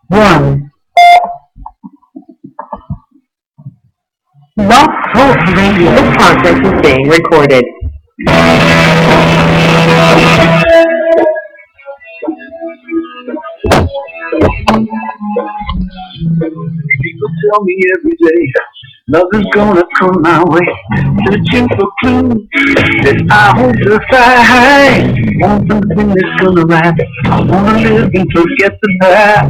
One. Love Talk Radio. This conference is being recorded. People tell me every day nothing's gonna come my way. Searching for clues that I hope to find. Want something that's gonna last. I wanna live and forget the past.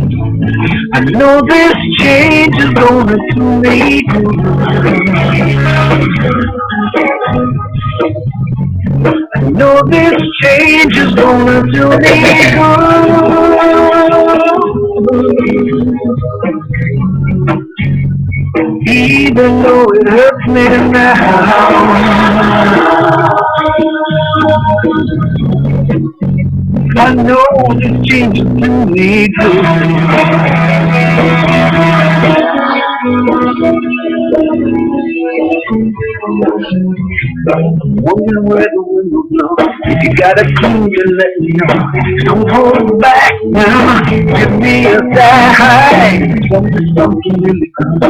I know this change is gonna do me good. I know this change is gonna do me good. Even though it hurts me now, I know this change will do me good. I'm wondering where the wind will blow. If you got a clue, you let me know. Don't hold back now. Give me a sign. Something really good.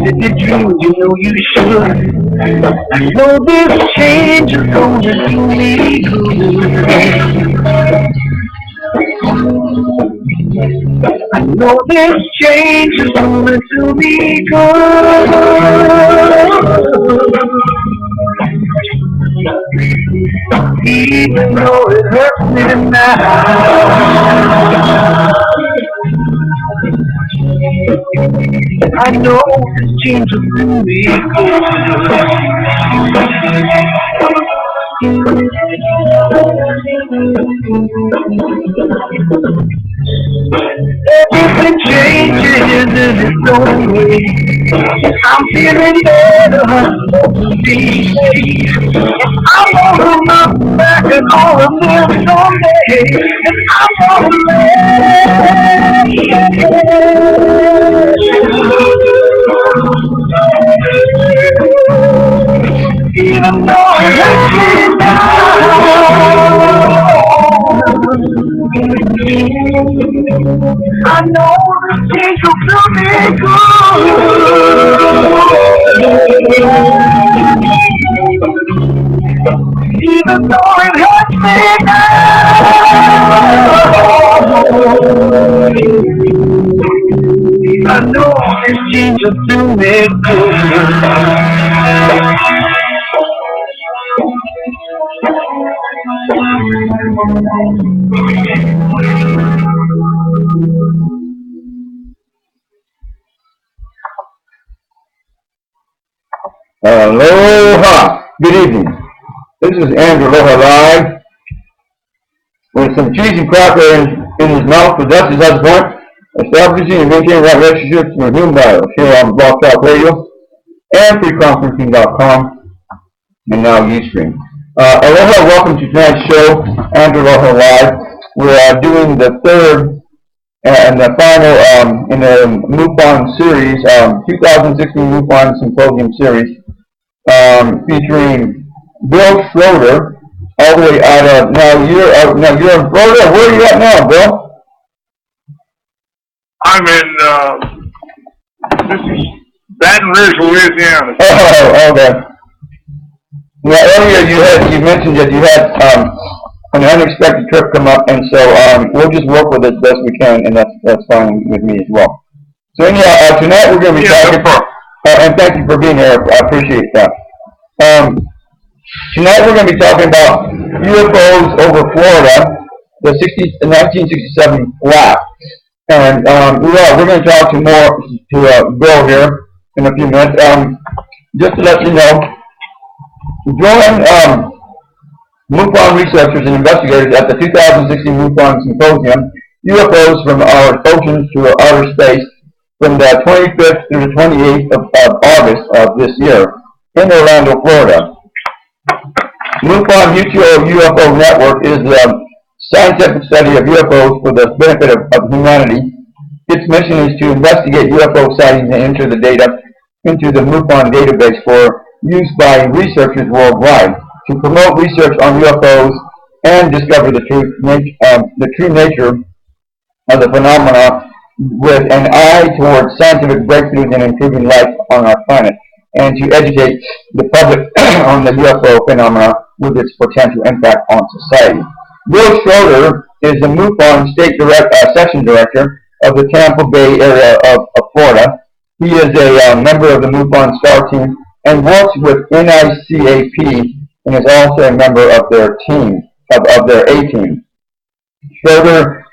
Did you dream? You know you should. I know this change is gonna do me good. I know this change is gonna do me good. Even though it hurts me now, I know this change will do me good. Everything changes in its own way. I'm feeling better these days. I'm gonna look back at all of this someday, and I'm gonna live. Even though it hurts me now, I know the change will do me good. Even though it hurts me now, I know this change will do me good. Aloha! Good evening. This is Andrew Aloha Live with some cheese and cracker in his mouth for Dusty Husband, establishing and maintaining that relationship with human bios here on Blog Talk Radio and freeconferencing.com and now Ustream. Aloha, welcome to tonight's show, Andrew Aloha Live. We're doing the third and the final in the MUFON series, 2016 MUFON Symposium series, featuring Bill Schroeder, all the way out of, now you're in Florida. Where are you at now, Bill? I'm in, this is Baton Rouge, Louisiana. Oh, okay. Yeah, earlier you mentioned that you had an unexpected trip come up, and so we'll just work with it as best we can, and that's fine with me as well. So anyhow, tonight we're going to be talking, and thank you for being here. I appreciate that. Tonight we're going to be talking about UFOs over Florida, the 1967 flap, and we're going to talk to Bill here in a few minutes. Just to let you know, join MUFON researchers and investigators at the 2016 MUFON Symposium, UFOs from our oceans to outer space, from the 25th through the 28th of August of this year in Orlando, Florida. MUFON Mutual UFO Network is the scientific study of UFOs for the benefit of humanity. Its mission is to investigate UFO sightings and enter the data into the MUFON database for use by researchers worldwide to promote research on UFOs and discover the true nature of the phenomena with an eye towards scientific breakthroughs in improving life on our planet, and to educate the public on the UFO phenomena with its potential impact on society. Bill Schroeder is the MUFON Section Director of the Tampa Bay area of Florida. He is a member of the MUFON STAR team and works with NICAP and is also a member of their team, of their A-team. Schroeder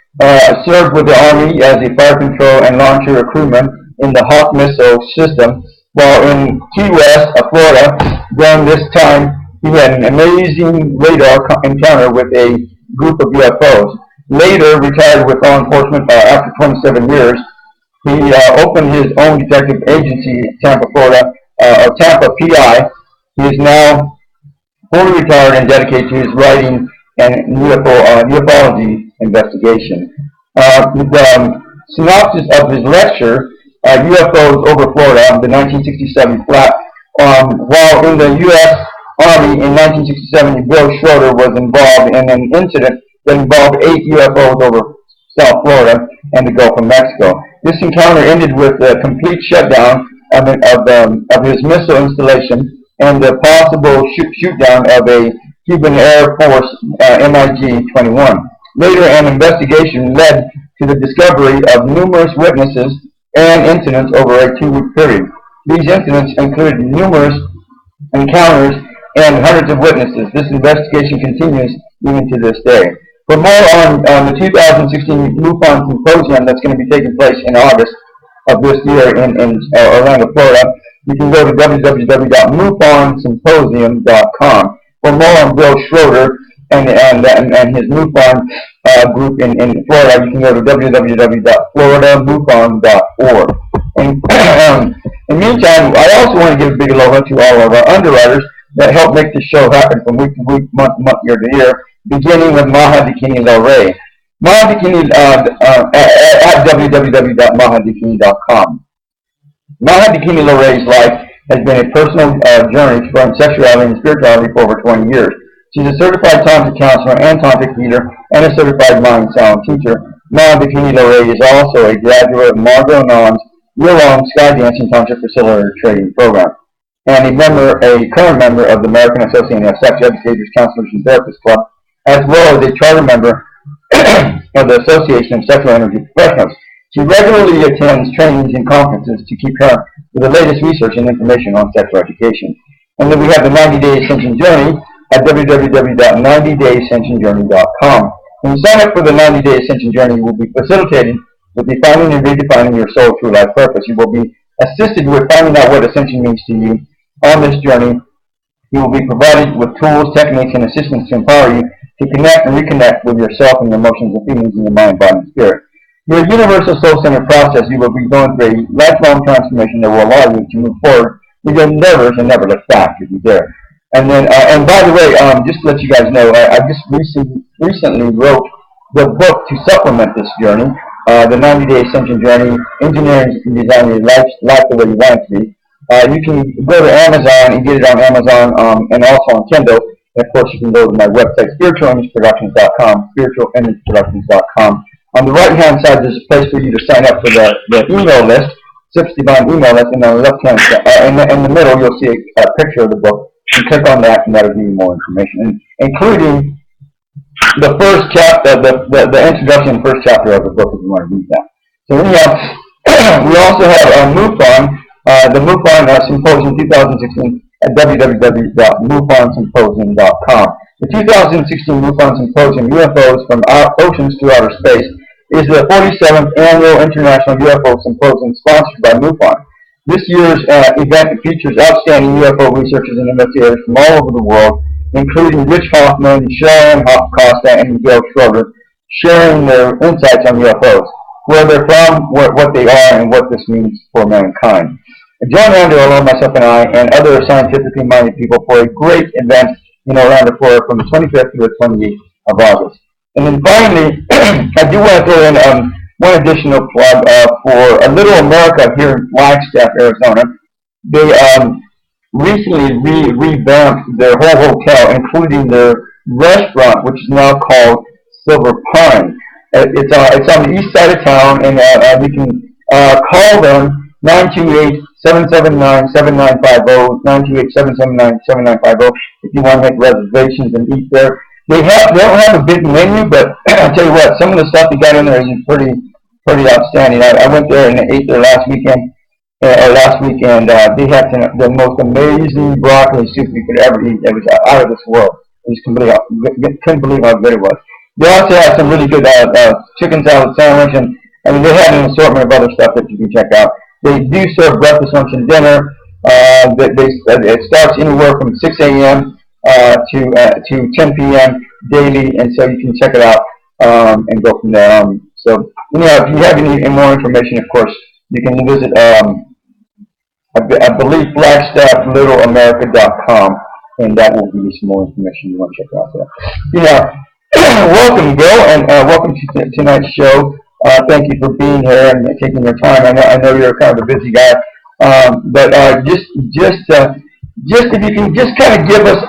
served with the Army as a fire control and launcher crewman in the Hawk missile system, while in Key West, Florida. During this time, he had an amazing radar encounter with a group of UFOs. Later, retired with law enforcement after 27 years, he opened his own detective agency in Tampa, Florida, Tampa PI. He is now fully retired and dedicated to his writing and ufology investigation. The synopsis of his lecture, UFOs over Florida, the 1967 flat. While in the U.S. Army in 1967, Bill Schroeder was involved in an incident that involved 8 UFOs over South Florida and the Gulf of Mexico. This encounter ended with a complete shutdown of his missile installation and the possible shoot-down of a Cuban Air Force MiG-21. Later, an investigation led to the discovery of numerous witnesses and incidents over a 2-week period. These incidents included numerous encounters and hundreds of witnesses. This investigation continues even to this day. For more on the 2016 MUFON Symposium that's going to be taking place in August of this year in Orlando, Florida, you can go to www.mufonsymposium.com. For more on Bill Schroeder and his MUFON group in Florida, you can go to www.floridamufon.org. In the meantime, I also want to give a big aloha to all of our underwriters that help make this show happen from week to week, month to month, year to year, beginning with Maha Dikini Lore. Maha Dikini at www.mahadikini.com. Maha Dikini Lore's life has been a personal journey from sexuality and spirituality for over 20 years. She's a certified tantric counselor and tantric healer and a certified mind sound teacher. Maha Dikini Lore is also a graduate of Margot Anand's year-long Sky Dancing Tantric Facilitator Training Program, and a current member of the American Association of Sex Educators, Counselors, and Therapists Club, as well as a charter member of the Association of Sexual Energy Professionals. She regularly attends trainings and conferences to keep her with the latest research and information on sexual education. And then we have the 90-Day Ascension Journey at www.90dayascensionjourney.com. When you sign up for the 90-Day Ascension Journey, you will be facilitated with defining and redefining your soul true life purpose. You will be assisted with finding out what ascension means to you on this journey. You will be provided with tools, techniques, and assistance to empower you to connect and reconnect with yourself and your emotions and feelings in your mind, body, and spirit. Your universal soul-centered process, you will be going through a lifelong transformation that will allow you to move forward with your endeavors and never look back if you dare. And then, and by the way, just to let you guys know, I just recently wrote the book to supplement this journey, the 90-Day Ascension Journey, Engineering and Designing Your Life the Way You Want It to Be. You can go to Amazon and get it on Amazon and also on Kindle. And of course, you can go to my website, spiritualimageproductions.com, spiritualimageproductions.com. On the right-hand side, there's a place for you to sign up for the email list, Six Divine email list, and on the left-hand side, in the middle, you'll see a picture of the book. You click on that, and that'll give you more information, including the first chapter, the introduction, the first chapter of the book, if you want to read that. So anyhow, we also have MUFON, the MUFON Symposium 2016 at www.mufonsymposium.com. The 2016 MUFON Symposium, UFOs from Oceans to Outer Space, is the 47th Annual International UFO Symposium sponsored by MUFON. This year's event features outstanding UFO researchers and investigators from all over the world, including Rich Hoffman, Sharon Costa, and Miguel Schroeder, sharing their insights on UFOs, where they're from, what they are, and what this means for mankind. Join Orlando, myself, and I, and other scientifically minded people for a great event in Orlando, Florida, from the 25th to the 28th of August. And then finally, I do want to throw in one additional plug for A Little America here in Flagstaff, Arizona. They recently revamped their whole hotel, including their restaurant, which is now called Silver Pine. It's on the east side of town, and you can call them 928-779-7950, 928-779-7950 if you want to make reservations and eat there. They don't have a big menu, but I'll tell you what, some of the stuff they got in there is pretty outstanding. I went there and ate there last week, and they had the most amazing broccoli soup you could ever eat. It was out of this world. I just couldn't believe how good it was. They also had some really good chicken salad sandwich, and I mean, they had an assortment of other stuff that you can check out. They do serve breakfast, lunch, and dinner. It starts anywhere from 6 a.m. To 10 p.m. daily, and so you can check it out and go from there. So, if you have any more information, of course, you can visit, I believe, flagstafflittleamerica.com, and that will give you some more information you want to check out there. Welcome, Bill, and welcome to tonight's show. Thank you for being here and taking your time. I know you're kind of a busy guy, but just if you can just kind of give us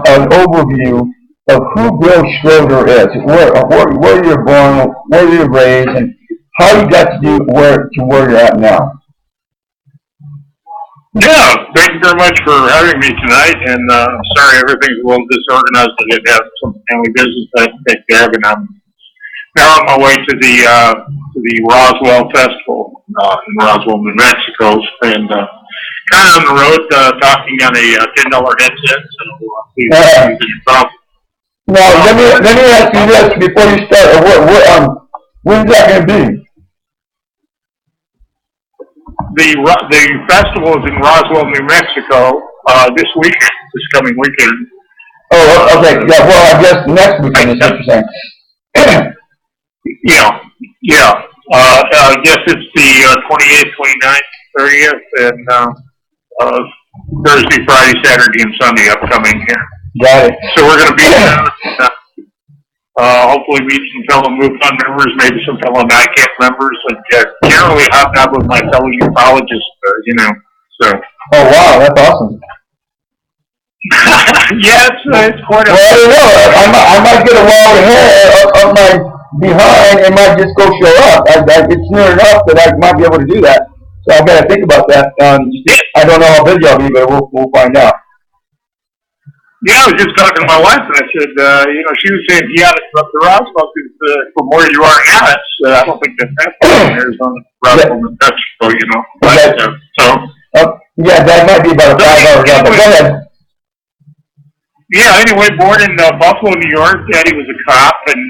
an overview of who Bill Schroeder is, where you're born, where you're raised, and how you got to where you're at now. Yeah, thank you very much for having me tonight, and I'm sorry everything's a little disorganized. I did have some family business I had to take care of, and I'm now on my way to the Roswell Festival in Roswell, New Mexico, and kind of on the road talking on a $10 headset. So now, let me ask you this before you start. When's that going to be? The festival is in Roswell, New Mexico, this coming weekend. Oh, okay. Yeah. Well, I guess next weekend is what you're saying. Yeah. I guess it's the 28th, 29th, 30th, and Thursday, Friday, Saturday, and Sunday upcoming here. Got it. So we're going to be hopefully meet some fellow MUFON members, maybe some fellow NICAP members, and generally hobnob with my fellow ufologists, so. Oh, wow, that's awesome. Yeah, it's quite Well, I don't know. I might get a wild hair up my behind and might just go show up. It's near enough that I might be able to do that. So I've got to think about that. I don't know how busy I'll be, but we'll find out. Yeah, I was just talking to my wife, and I said, she was saying, yeah, it's up to Roswell, because from where you are now, I don't think that's far from Arizona, Roswell, New Mexico, But, yeah, that might be about a 5 hour drive, but go ahead. Yeah, anyway, born in Buffalo, New York. Daddy was a cop, and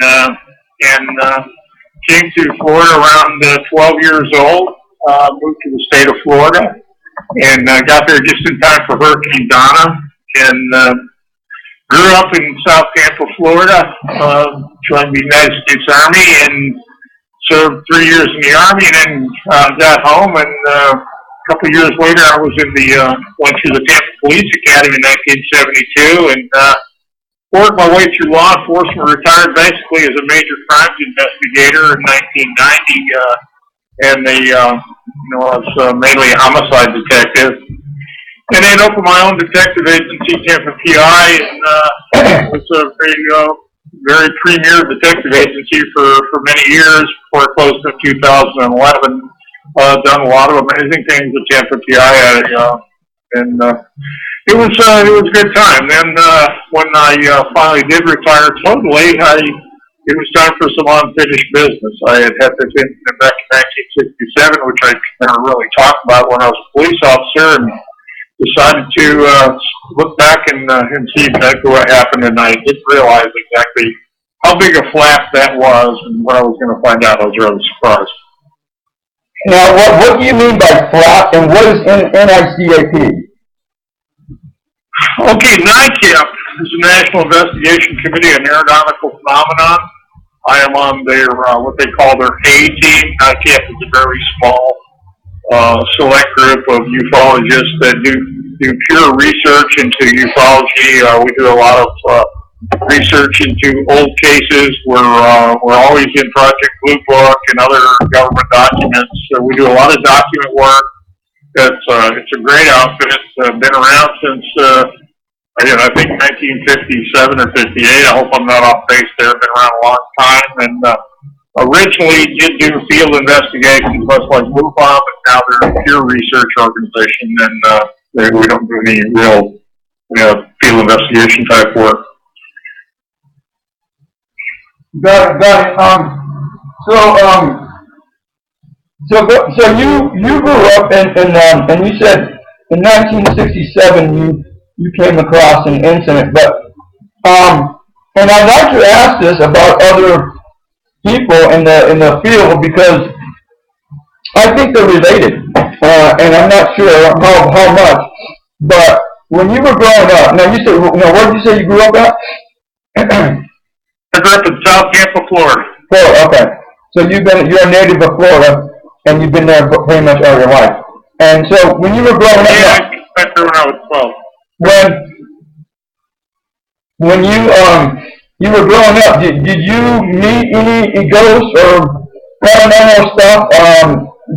came to Florida around 12 years old, moved to the state of Florida, and got there just in time for Hurricane Donna, and grew up in South Tampa, Florida, joined the United States Army, and served 3 years in the Army, and then got home, and a couple of years later I was went through the Tampa Police Academy in 1972, and worked my way through law enforcement, retired basically as a major crimes investigator in 1990, and I was mainly a homicide detective. And then opened my own detective agency, Tampa PI, and was a very premier detective agency for many years before it closed in 2011. Done a lot of amazing things at Tampa PI, and it was a good time. Then when I finally did retire totally, it was time for some unfinished business. I had this incident back in 1967, which I never really talked about when I was a police officer, and decided to look back and see exactly what happened, and I didn't realize exactly how big a flap that was, and what I was going to find out. I was rather surprised. Now, what do you mean by flap, and what is NICAP? Okay, NICAP is the National Investigation Committee on Aeronautical Phenomenon. I am on their what they call their A team. NICAP is a very small select group of ufologists that do pure research into ufology. We do a lot of research into old cases. We're always in Project Blue Book and other government documents. So we do a lot of document work. It's a great outfit. It's been around since I think 1957 or 58. I hope I'm not off base there. Been around a long time, and originally did do field investigations, much like MUFON, but now they're a pure research organization, and we don't do any real field investigation type work. Got it. So you grew up and you said in 1967 you came across an incident, but and I'd like to ask this about other people in the field because I think they're related, and I'm not sure how much. But when you were growing up, now you said, where did you say you grew up at? I grew up in South Tampa, Florida. Florida, okay. So you're a native of Florida, and you've been there pretty much all your life. And so when you were growing up, I spent there when I was 12. When you were growing up, did you meet any ghosts or paranormal stuff?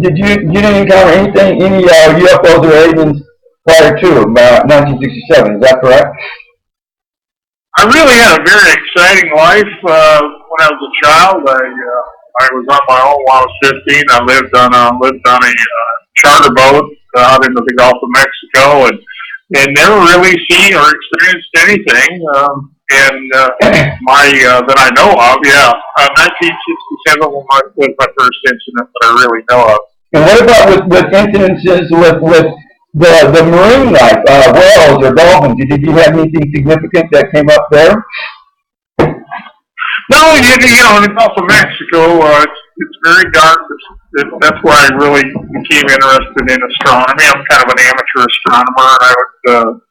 Did you didn't encounter any UFOs or aliens prior to 1967? Is that correct? I really had a very exciting life when I was a child. I was on my own when I was 15. I lived on a charter boat out into the Gulf of Mexico, and never really seen or experienced anything. That I know of, 1967 was my first incident that I really know of. And what about with incidences with the marine life, whales or dolphins? Did you have anything significant that came up there? No, in the Gulf of Mexico, it's very dark. That's where I really became interested in astronomy. I'm kind of an amateur astronomer, and I would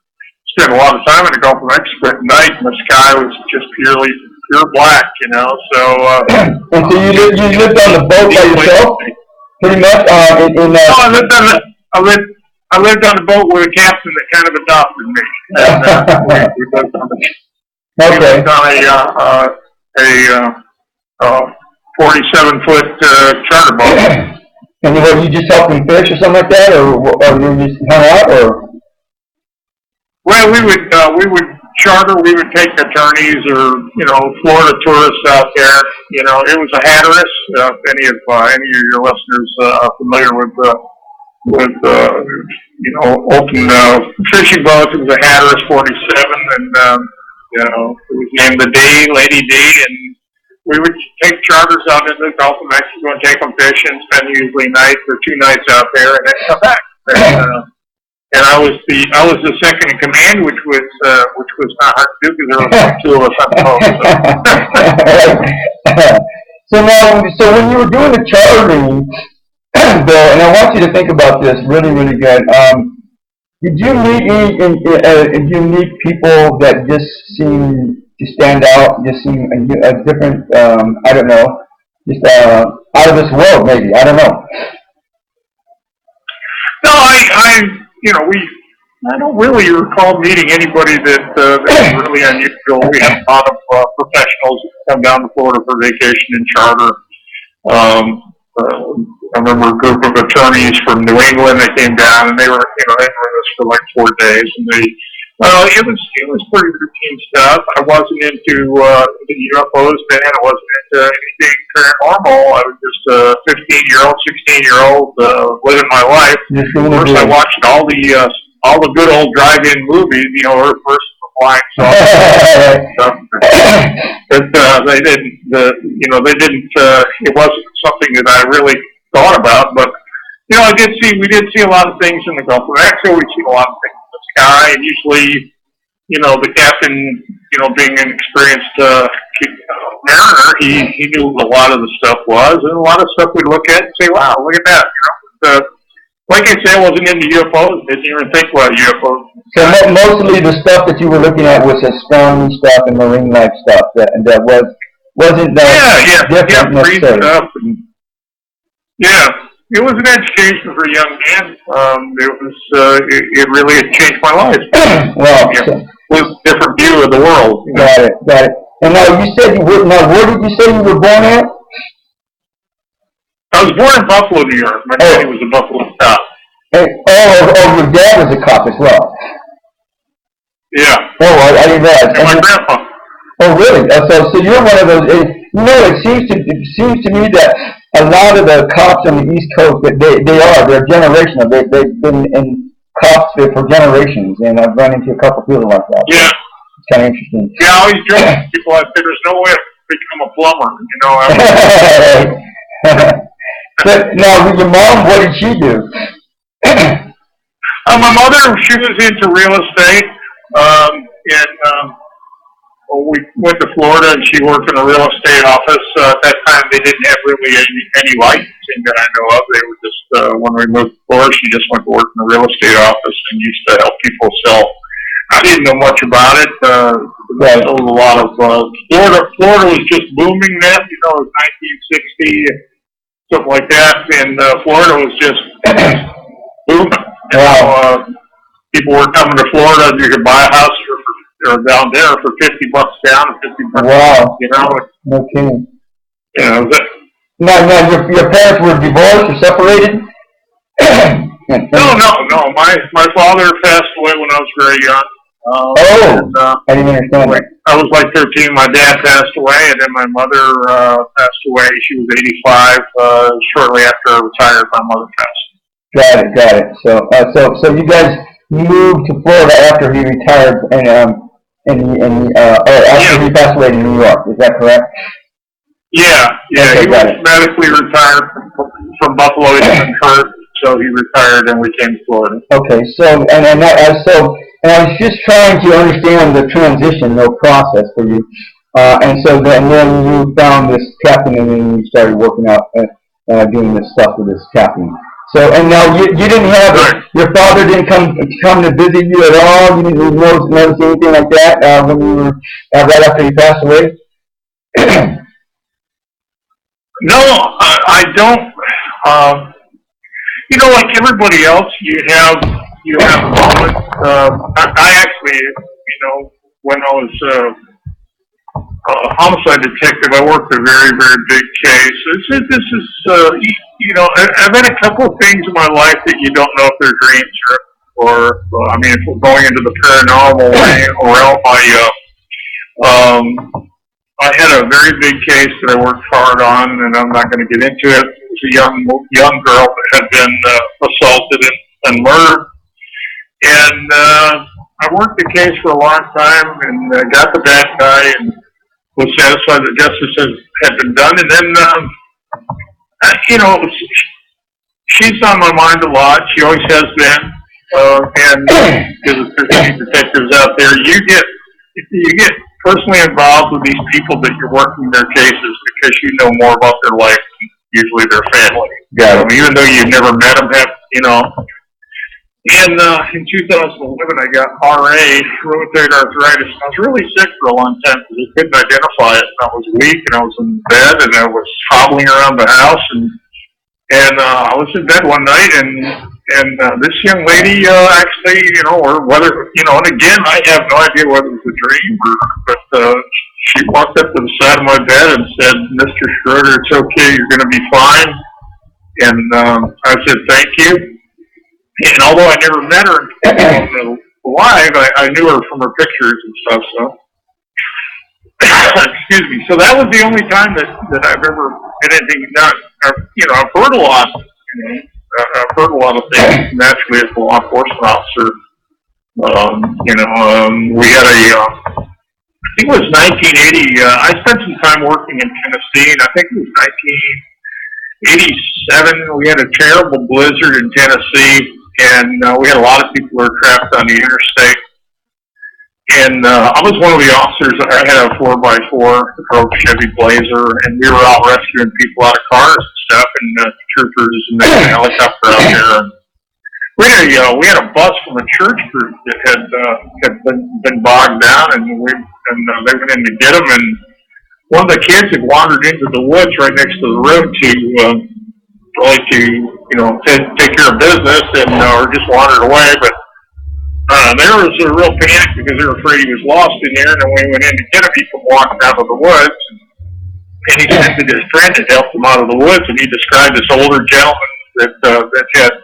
spend a lot of time in the Gulf of Mexico at night, and the sky was just pure black, So. And so you lived on the boat by yourself, pretty much. No, I lived on the boat with a captain that kind of adopted me. And, we lived on Okay. We lived on a 47-foot charter boat. And you just helped them fish or something like that, or you just hung out, or? Well, we would charter. We would take attorneys or Florida tourists out there. It was a Hatteras. If any of your listeners are familiar with open fishing boats, it was a Hatteras 47, and it was named the D, Lady D, and we would take charters out into the Gulf of Mexico and take them fishing, spend usually nights or 2 nights out there, and then come back. And I was the second in command, which was not hard to do because there were 2 of us on the boat. So when you were doing the chartering, Bill, and I want you to think about this really, really good. Did you meet any unique people that just seem to stand out, just seem a different, I don't know, just out of this world, maybe, I don't know. No, I don't really recall meeting anybody that was really unusual. We had a lot of professionals come down to Florida for vacation and charter. I remember a group of attorneys from New England that came down, and they were with us for like 4 days, and it was pretty routine stuff. I wasn't into UFOs then. I wasn't into anything paranormal. I was just a 15-year-old, 16-year-old living my life. First, I watched all the good old drive-in movies. Earth versus the Flying Saucer. But they didn't. They didn't. It wasn't something that I really thought about. But we did see a lot of things in the Gulf of Mexico. We've seen a lot of things in the sky, and usually, the captain, being an experienced mariner, he knew what a lot of the stuff was, and a lot of stuff we'd look at and say, "Wow, look at that!" Like I said, I wasn't into UFOs. Didn't even think about UFOs. So mostly the stuff that you were looking at was astronomy stuff and marine life stuff that wasn't different necessarily. Stuff. Yeah, it was an education for a young man. It really had changed my life. Well, with a different view of the world. Got it. And now where did you say you were born at? I was born in Buffalo, New York. My daddy was a Buffalo cop. Your dad was a cop as well. Yeah. I didn't realize. And my grandpa. Oh, really? So you're one of those. it seems to me that a lot of the cops on the East Coast, that they're generational. They've been in cops for generations, and I've run into a couple people like that. Yeah. It's kind of interesting. Yeah, I always joke with people. I say there's no way to become a plumber. You know. But now, with your mom, what did she do? My mother, she was into real estate, we went to Florida and she worked in a real estate office. At that time, they didn't have really any licensing that I know of. They were just, when we moved to Florida, she just went to work in a real estate office and used to help people sell. I didn't know much about it. There was a lot of, Florida was just booming then, you know, it was 1960, something like that, and Florida was just booming. Wow. People were coming to Florida and you could buy a house or down there for $50 down and $50. Wow. You know. No kidding. You know. Now, your parents were divorced or separated? No. My father passed away when I was very young. I didn't understand that. I was like 13. My dad passed away, and then my mother passed away. She was 85. Shortly after I retired, my mother passed. Got it. So you guys moved to Florida after he retired, after he passed away in New York. Is that correct? Yeah. Okay, He was medically retired from Buffalo. He had been hurt, so he retired, and we came to Florida. Okay, so I was just trying to understand the transition, process for you, and then you found this captain, and then you started working out, doing this stuff with this captain. So, and now you didn't have, your father didn't come to visit you at all? You didn't notice anything like that when you were, right after he passed away? No, I don't. You know, like everybody else, you have moments. I actually, you know, when I was a homicide detective, I worked a very, very big case. This is, you know, I've had a couple of things in my life that you don't know if they're dreams or I mean, if we're going into the paranormal realm, I had a very big case that I worked hard on, and I'm not going to get into it. It was a young girl that had been assaulted and murdered, and I worked the case for a long time and got the bad guy and was satisfied that justice had been done. And then, you know, she's on my mind a lot. She always has been. And because there's many detectives out there, you get personally involved with these people that you're working their cases because you know more about their life than usually their family. Yeah. Even though you've never met them, you know. And in 2011, I got RA, rheumatoid arthritis, and I was really sick for a long time because I couldn't identify it. And I was weak, and I was in bed, and I was hobbling around the house, and I was in bed one night, and this young lady actually, you know, or whether, you know, and again, I have no idea whether it was a dream but she walked up to the side of my bed and said, "Mr. Schroeder, it's okay, you're going to be fine." And I said, "Thank you." And although I never met her live, I knew her from her pictures and stuff, so. Excuse me. So that was the only time that I've ever had anything done. You know, I've heard a lot. You know, I've heard a lot of things naturally as a law enforcement officer. You know, we had I think it was 1980. I spent some time working in Tennessee, and I think it was 1987. We had a terrible blizzard in Tennessee. And we had a lot of people who were trapped on the interstate. And I was one of the officers. I had a 4x4, drove Chevy Blazer, and we were out rescuing people out of cars and stuff. And troopers and the helicopter out there. And we had a bus from a church group that had been bogged down, and they went in to get them. And one of the kids had wandered into the woods right next to the road to you know, take care of business and or just wandered away. But there was a real panic because they were afraid he was lost in there. And then when we went in to get him, he come walking out of the woods. And he said that his friend had helped him out of the woods. And he described this older gentleman that had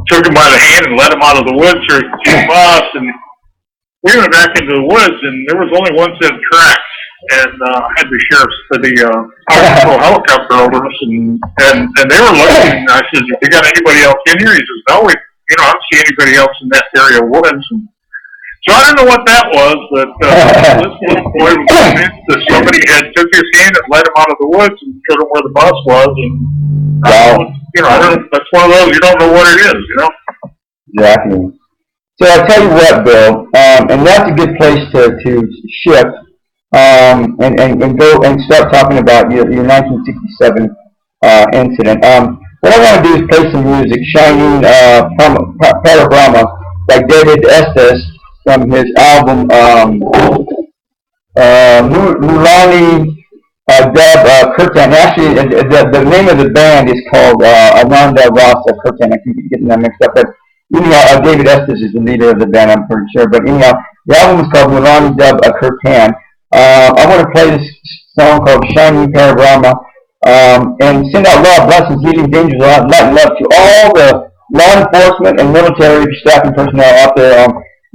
took him by the hand and led him out of the woods so he could see the bus. And we went back into the woods, and there was only one set of tracks. and had the patrol helicopter over us, and they were looking. And I said, "You got anybody else in here?" He says, "No, I don't see anybody else in that area of woods." And so I don't know what that was, but this little boy was convinced that somebody had took his hand and led him out of the woods and showed him where the bus was. And that's one of those, you don't know what it is, Exactly. So I'll tell you what, Bill, and that's a good place to shift and go and start talking about your 1967 incident. What I want to do is play some music, Shining Panorama by David Estes from his album Mulani Dub Kirtan. Actually, the name of the band is called Ananda Rasa Kirtan. I keep getting that mixed up, but anyhow, David Estes is the leader of the band, I'm pretty sure. But anyhow, the album is called Mulani Dub Kirtan. I want to play this song called Shining Panorama and send out love, blessings, healing, dangers, light, and love to all the law enforcement and military staff and personnel out there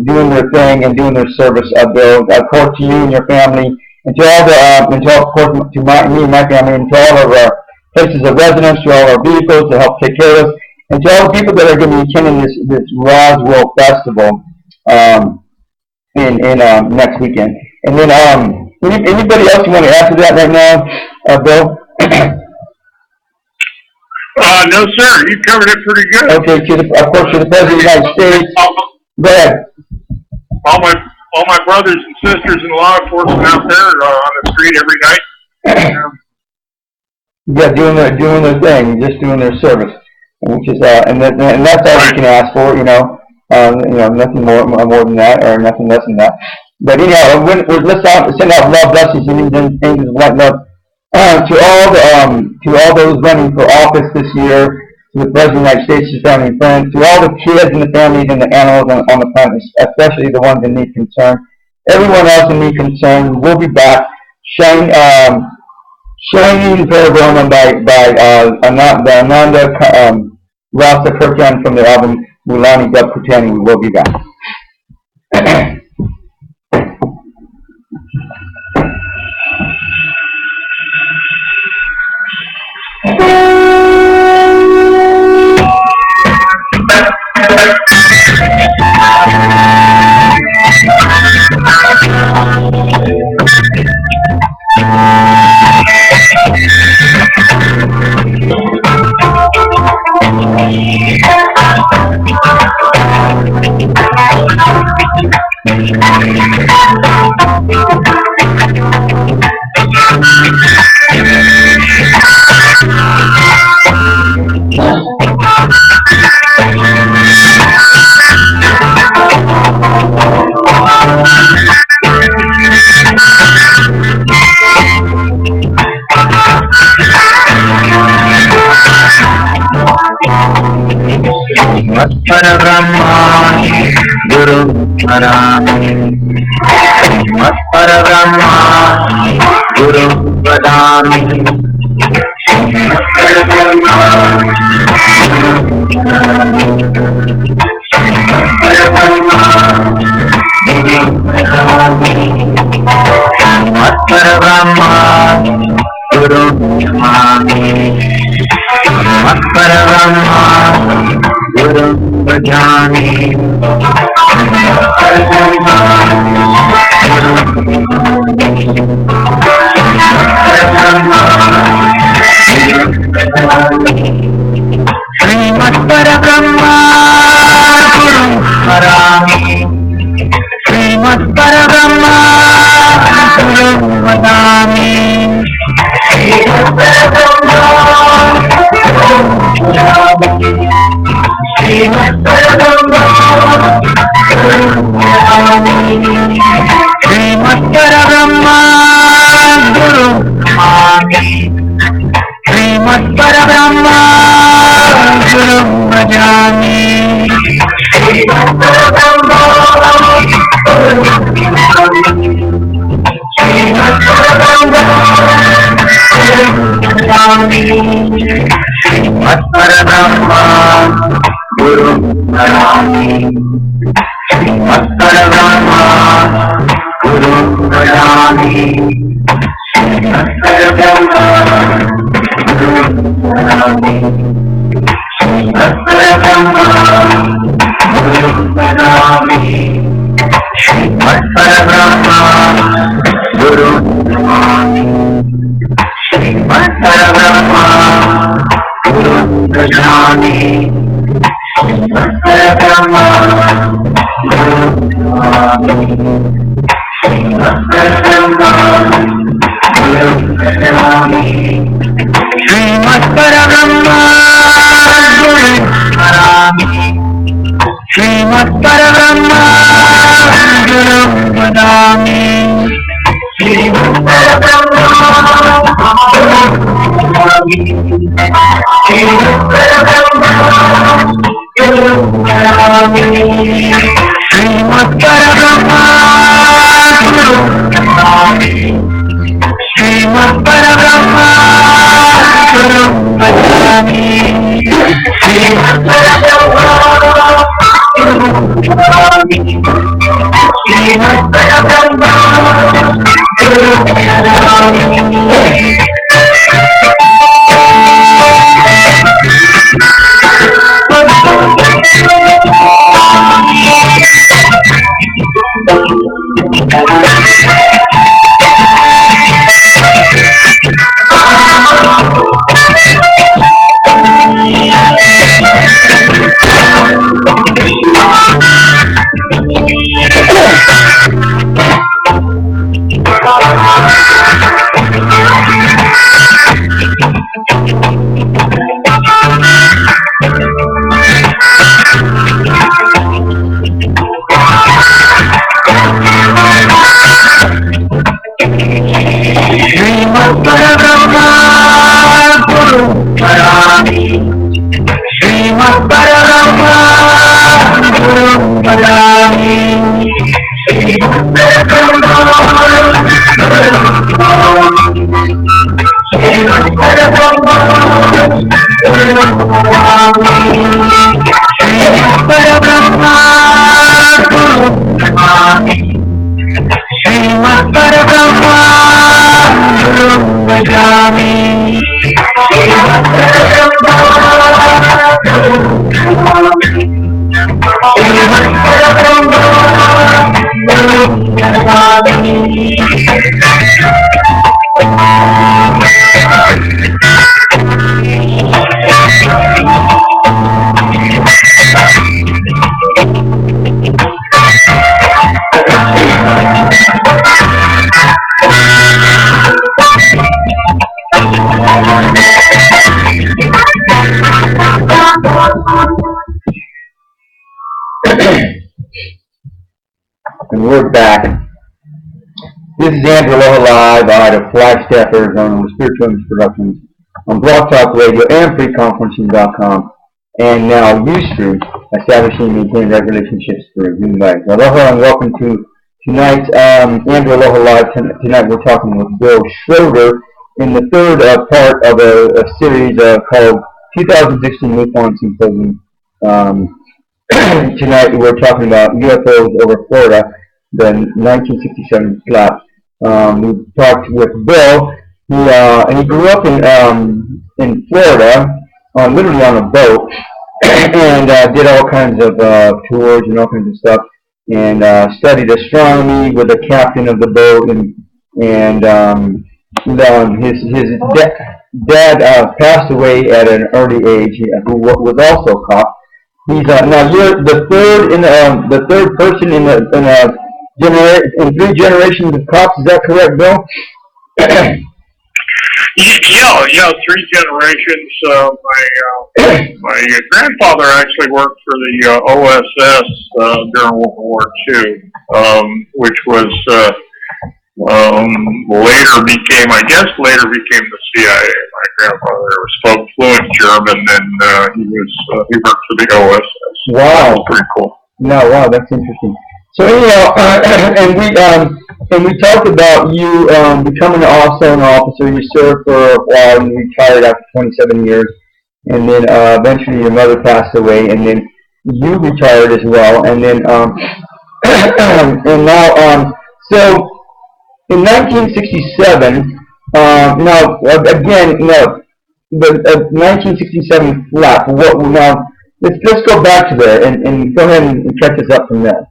doing their thing and doing their service. Bill, of course, to you and your family, and to all of course, to me and my family, and to all of our places of residence, to all our vehicles to help take care of us, and to all the people that are going to be attending this Roswell Festival in next weekend. And then anybody else you want to add to that right now, Bill? No, sir. You covered it pretty good. Okay, of course, to the President of the United States. Go ahead. All my brothers and sisters in law enforcement out there on the street every night. Yeah, doing their thing, just doing their service, which is and that's all we can ask for, nothing more than that, or nothing less than that. But anyhow, let's send out love, blessings, and things of light, love to all those running for office this year, to the President of the United States, his family and friends, to all the kids and the families and the animals on the planet, especially the ones in need concern. Everyone else in need concern, we'll be back. Shining Panorama by Ananda Rasa Kirtan from the album Mulani Dub Kirtan. We will be back. And we're back. This is Aloha Live out of Flagstaff, Arizona with Spiritual Image Productions on Blog Talk Radio and freeconferencing.com, and now Ustream, establishing and maintaining right relationships through UFOs. Aloha and welcome to tonight's Aloha Live. Tonight we're talking with Bill Schroeder in the third part of a series called 2016 MUFON Symposium. Tonight we're talking about UFOs over Florida, the 1967 collapse. We talked with Bill, and he grew up in Florida, literally on a boat, and did all kinds of tours and all kinds of stuff, and studied astronomy with the captain of the boat, and his dad passed away at an early age, who was also caught. He's now you're the third person in three generations of cops. Is that correct, Bill? Yeah, three generations. My grandfather actually worked for the OSS during World War II, which was later became the CIA. My grandfather spoke fluent German, and he worked for the OSS. Wow, that was pretty cool. No, wow, that's interesting. So anyhow, and we talked about you becoming also an officer. You served for a while and you retired after 27 years, and then eventually your mother passed away, and then you retired as well, and then and now so in 1967 Now, again, the 1967 flap. What now? Let's go back to there and go ahead and catch us up from there.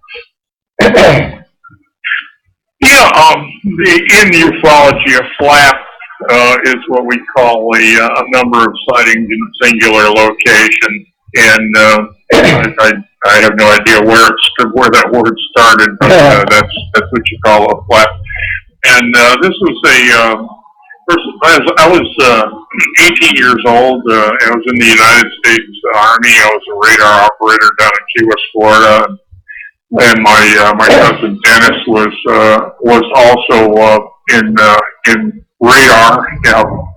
Yeah, in ufology, a flap is what we call a number of sightings in a singular location, and I have no idea where that word started, but that's what you call a flap. And this was I was 18 years old. I was in the United States Army. I was a radar operator down in Key West, Florida. And my cousin Dennis was also in radar,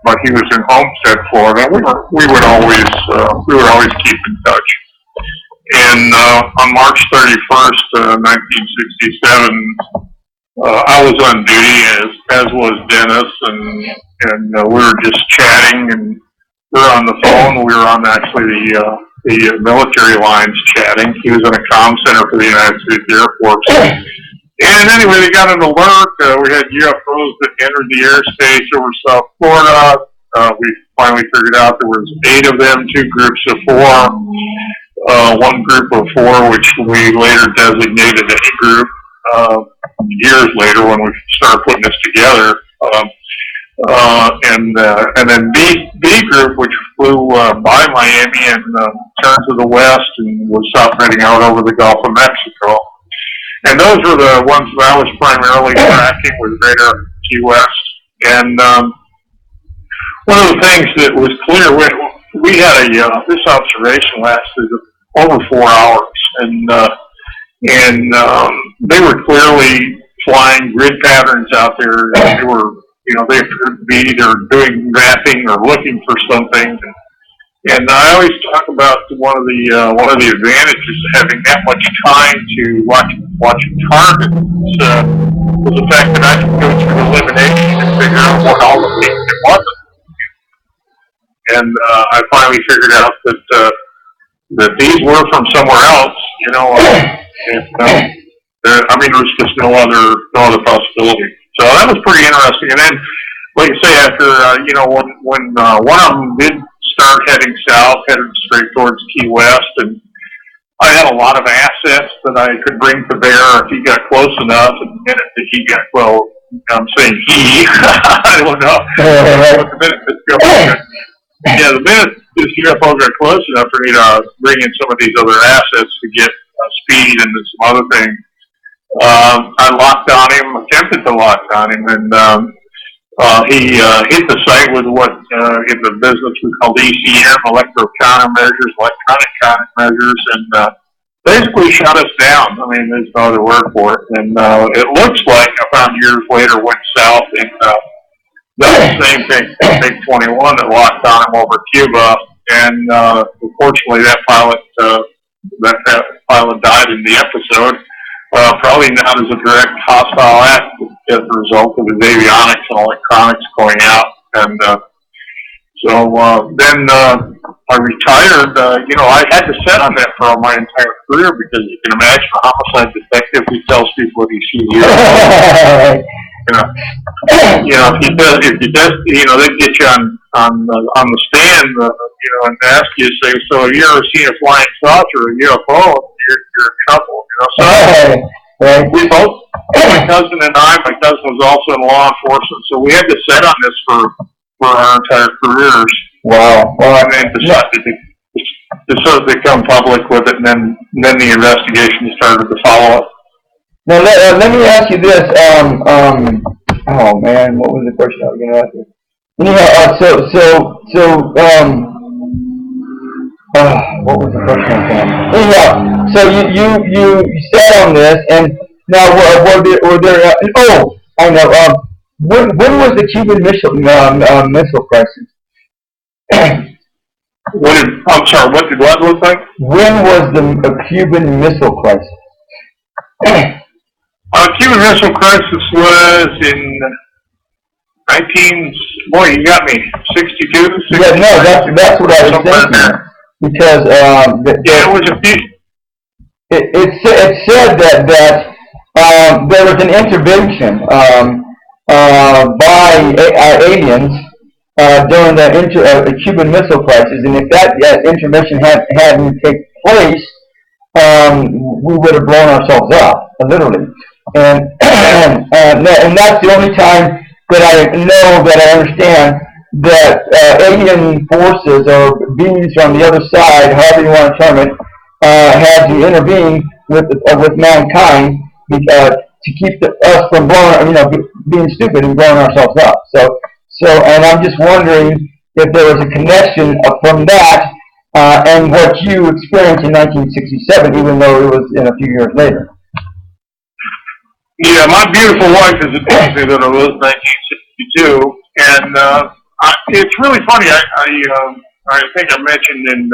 but he was in Homestead, Florida. We would always keep in touch. And on March 31st, 1967, I was on duty, as was Dennis, and we were just chatting, and we were on the phone. We were on actually the military lines chatting. He was in a comm center for the United States Air Force. And anyway, they got an alert. We had UFOs that entered the airspace over South Florida. We finally figured out there was 8 of them, 2 groups of 4. One group of 4, which we later designated A group, years later when we started putting this together. And then B group, which flew by Miami and turned to the west and was operating out over the Gulf of Mexico. And those were the ones that I was primarily tracking with Radar Key West. And one of the things that was clear, we had this observation lasted over 4 hours, and they were clearly flying grid patterns out there. They were, they appeared to be either doing mapping or looking for something. And I always talk about one of the advantages of having that much time to watch a target was the fact that I could go through elimination and figure out what all the things it wasn't. And I finally figured out that these were from somewhere else. There was just no other possibility. So that was pretty interesting. And then, like I say, after when one of them did start heading south, headed straight towards Key West, and I had a lot of assets that I could bring to bear if he got close enough. And the minute that he got, I'm saying he, I don't know, but the minute the minute this UFO got close enough for me to bring in some of these other assets to get speed and some other things, I locked on him, attempted to lock on him, and he hit the site with what in the business we call ECM, electronic countermeasures, and basically shut us down. I mean, there's no other word for it. And it looks like I found years later went south and done the same thing, MiG-21 that locked on him over Cuba. And unfortunately, that pilot died in the episode. Probably not as a direct hostile act as a result of his avionics and electronics going out. And then I retired. I had to set on that for my entire career because you can imagine a homicide detective who tells people what he sees. If you they get you on the stand, and ask you, say, so have you ever seen a flying saucer or a UFO? You're in trouble, So we both, my cousin was also in law enforcement, so we had to set on this for our entire careers. Wow. Well, and then decided to sort of become public with it, and then the investigation started to follow up. Now, let me ask you this. Oh man, what was the question I was going to ask you? What was the question? Anyhow, so you sat on this, and now were there? I know. When was the Cuban Missile Crisis? I'm sorry. What did what look like? When was the Cuban Missile Crisis? Cuban Missile Crisis was in you got me, 62? Yeah, no, that's what I was thinking. Because, it was a few. It said that there was an intervention, by aliens during the Cuban Missile Crisis, and if that intermission hadn't taken place, we would have blown ourselves up, literally. And and that's the only time that I know that I understand that alien forces or beings from the other side, however you want to term it, had to intervene with mankind to keep us from being stupid and blowing ourselves up. So, and I'm just wondering if there was a connection from that and what you experienced in 1967, even though it was in a few years later. Yeah, my beautiful wife is a me that it was 1962, and it's really funny. I think I mentioned in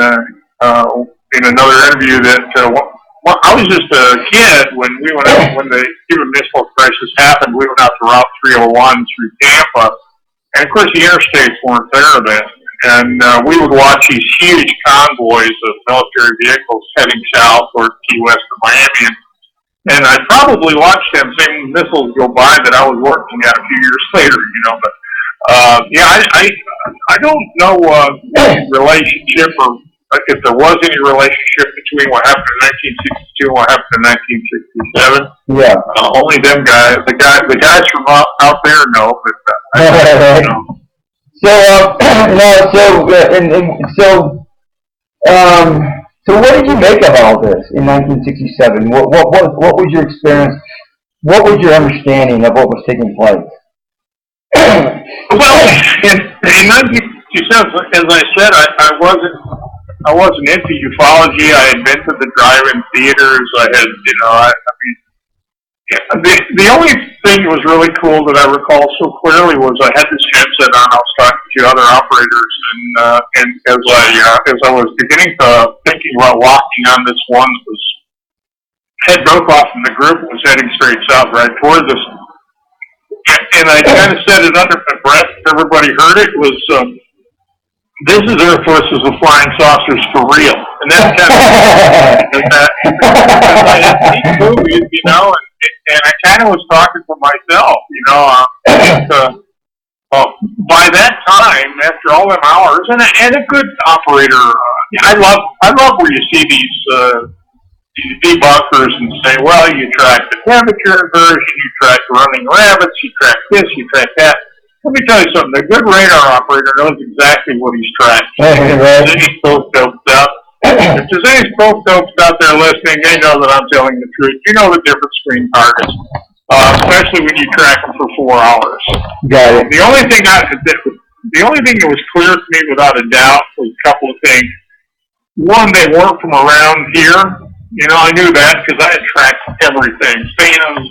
another interview that I was just a kid when we went out, when the Cuban Missile Crisis happened. We went out to Route 301 through Tampa, and of course the interstates weren't there then. And we would watch these huge convoys of military vehicles heading south towards Key West of Miami. And I probably watched them same missiles go by that I was working at a few years later, But yeah, I don't know any relationship or if there was any relationship between what happened in 1962 and what happened in 1967. Yeah. Only them guys, the guys from out there know, but I don't know. So what did you make of all this in 1967? What was your experience? What was your understanding of what was taking place? Well, in 1967, as I said, I wasn't into ufology. I had been to the drive-in theaters. I had, the only thing that was really cool that I recall so clearly was I had this headset on. I was talking to other operators, and as I was beginning to thinking about walking on this one that was had broke off from the group and was heading straight south right towards us, and I kind of said it under my breath. Everybody heard it. Was this is Air Forces with flying saucers for real, and that's kind of because I had seen movies, and I kind of was talking to myself, by that time, after all them hours, and a good operator, I love where you see these debunkers and say, well, you track the temperature inversion, you track running rabbits, you track this, you track that. Let me tell you something, the good radar operator knows exactly what he's tracking. If there's any spoke dopes out there listening, they know that I'm telling the truth. You know the difference between targets, especially when you track them for 4 hours. Got it. The only thing that was clear to me without a doubt was a couple of things. One, they weren't from around here. I knew that because I had tracked everything. Phantoms,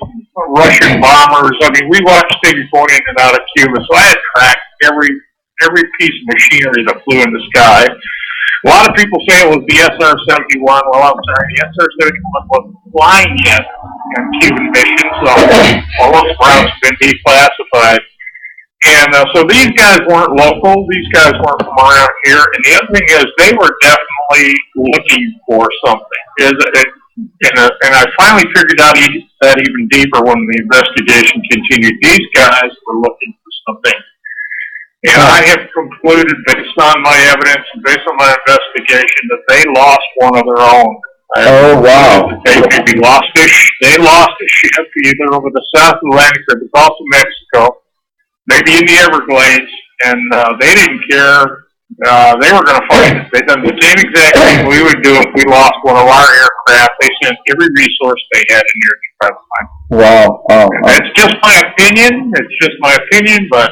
Russian bombers. We watched things going in and out of Cuba, so I had tracked every piece of machinery that flew in the sky. A lot of people say it was the SR-71. Well, I'm sorry, the SR-71 wasn't flying yet on Cuban missions, so all those routes have been declassified. And so these guys weren't local. These guys weren't from around here. And the other thing is they were definitely looking for something. And I finally figured out that even deeper when the investigation continued. These guys were looking for something. And I have concluded, based on my evidence and based on my investigation, that they lost one of their own. Oh, wow. They lost a ship either over the South Atlantic or the Gulf of Mexico, maybe in the Everglades, and they didn't care. They were going to fight it. They done the same exact thing we would do if we lost one of our aircraft. They sent every resource they had in here to try to find it. Wow. That's just my opinion. It's just my opinion, but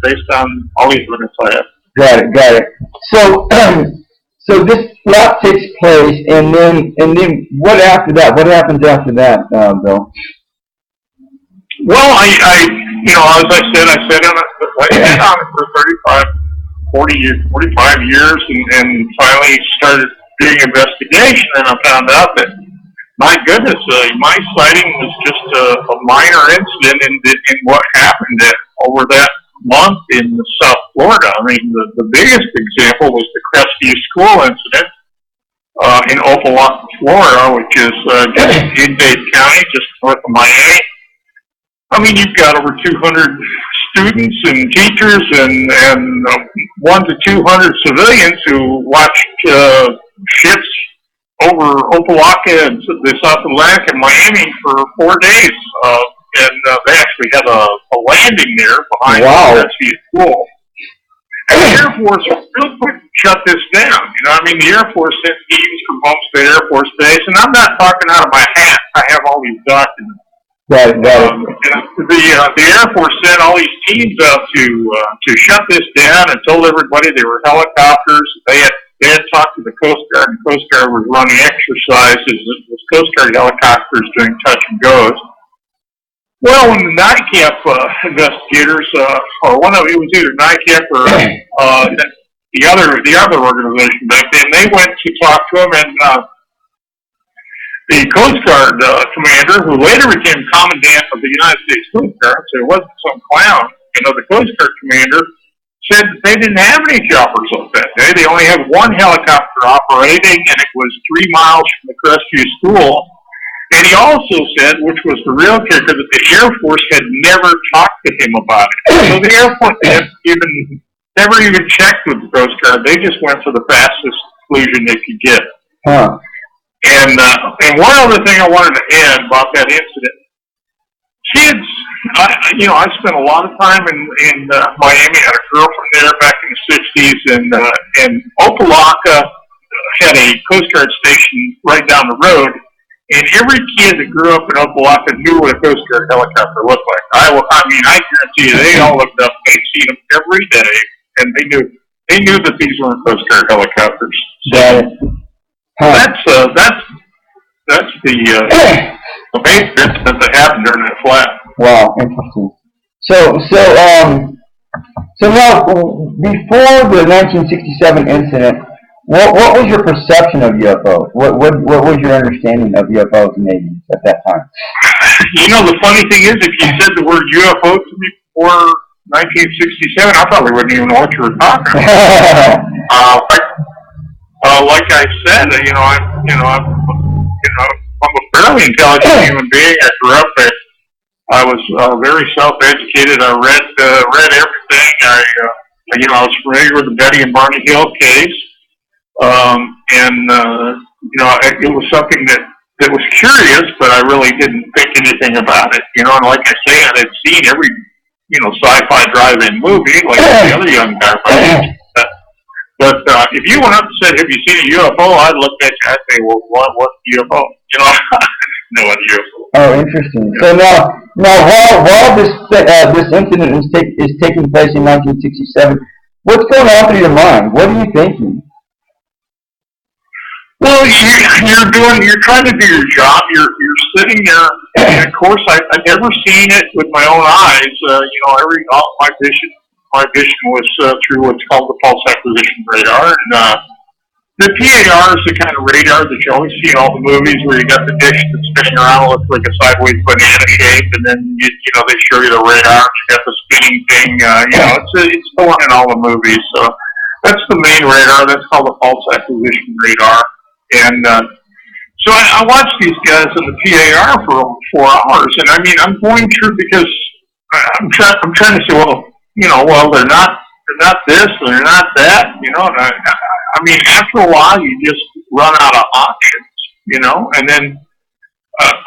based on all the evidence I have. Got it. So this plot takes place, and then what after that? What happens after that, Bill? Well, as I said, I sat on it for 45 years, and finally started doing investigation, and I found out that, my goodness, my sighting was just a minor incident in what happened over that month in South Florida. The biggest example was the Crestview School incident in Opelika, Florida, which is just in Dade County, just north of Miami. I mean, you've got over 200 students and teachers and 1 to 200 civilians who watched ships over Opelika and the South Atlantic and Miami for 4 days. And they actually had a landing there behind the rescue school. And the Air Force real quick shut this down. You know, I mean, the Air Force sent teams from Homestead Air Force Base, and I'm not talking out of my hat. I have all these documents. Right. The Air Force sent all these teams out to shut this down and told everybody they were helicopters. They had talked to the Coast Guard, and the Coast Guard was running exercises with Coast Guard helicopters doing touch and goes. Well, when the NICAP investigators, or one of it was either NICAP or the other organization back then, they went to talk to him, and the Coast Guard commander, who later became commandant of the United States Coast Guard, so it wasn't some clown, the Coast Guard commander said that they didn't have any choppers up that day. They only had one helicopter operating, and it was 3 miles from the Crestview School. And he also said, which was the real kicker, that the Air Force had never talked to him about it. So the Air Force never even checked with the Coast Guard. They just went for the fastest conclusion they could get. Huh. And one other thing I wanted to add about that incident, kids, I spent a lot of time in Miami. I had a girlfriend there back in the 60s, and Opelika had a Coast Guard station right down the road. And every kid that grew up in Opelika knew what a Coast Guard helicopter looked like. I guarantee you, they all looked up. They'd seen them every day, and they knew that these weren't Coast Guard helicopters. So that's the main incident that happened during that flat. Wow, interesting. So now, before the 1967 incident, what was your perception of UFOs? What was your understanding of UFOs maybe at that time? The funny thing is, if you said the word UFO to me before 1967, I probably wouldn't even know what you were talking about. Like I said, I'm a fairly intelligent human being. I grew up. I was very self-educated. I read everything. I was familiar with the Betty and Barney Hill case. It was something that was curious, but I really didn't think anything about it. And like I say, I had seen every, sci-fi drive-in movie, like the other young guy. But if you went up and said, "Have you seen a UFO?" I'd look at you, I'd say, "Well, what's UFO?" I know what UFO. Oh, interesting. So now while this incident is taking place in 1967, what's going on through your mind? What are you thinking? Well, you're trying to do your job. You're sitting there, and of course, I've never seen it with my own eyes. My vision was through what's called the pulse acquisition radar, and the PAR is the kind of radar that you always see in all the movies, where you got the dish that's spinning around, looks like a sideways banana shape, and then they show you the radar. You got the spinning thing. It's the one in all the movies. So that's the main radar. That's called the pulse acquisition radar. And so I watched these guys in the PAR for over 4 hours, and I'm going through, because I'm trying to say, they're not this, they're not that, and after a while you just run out of options, and then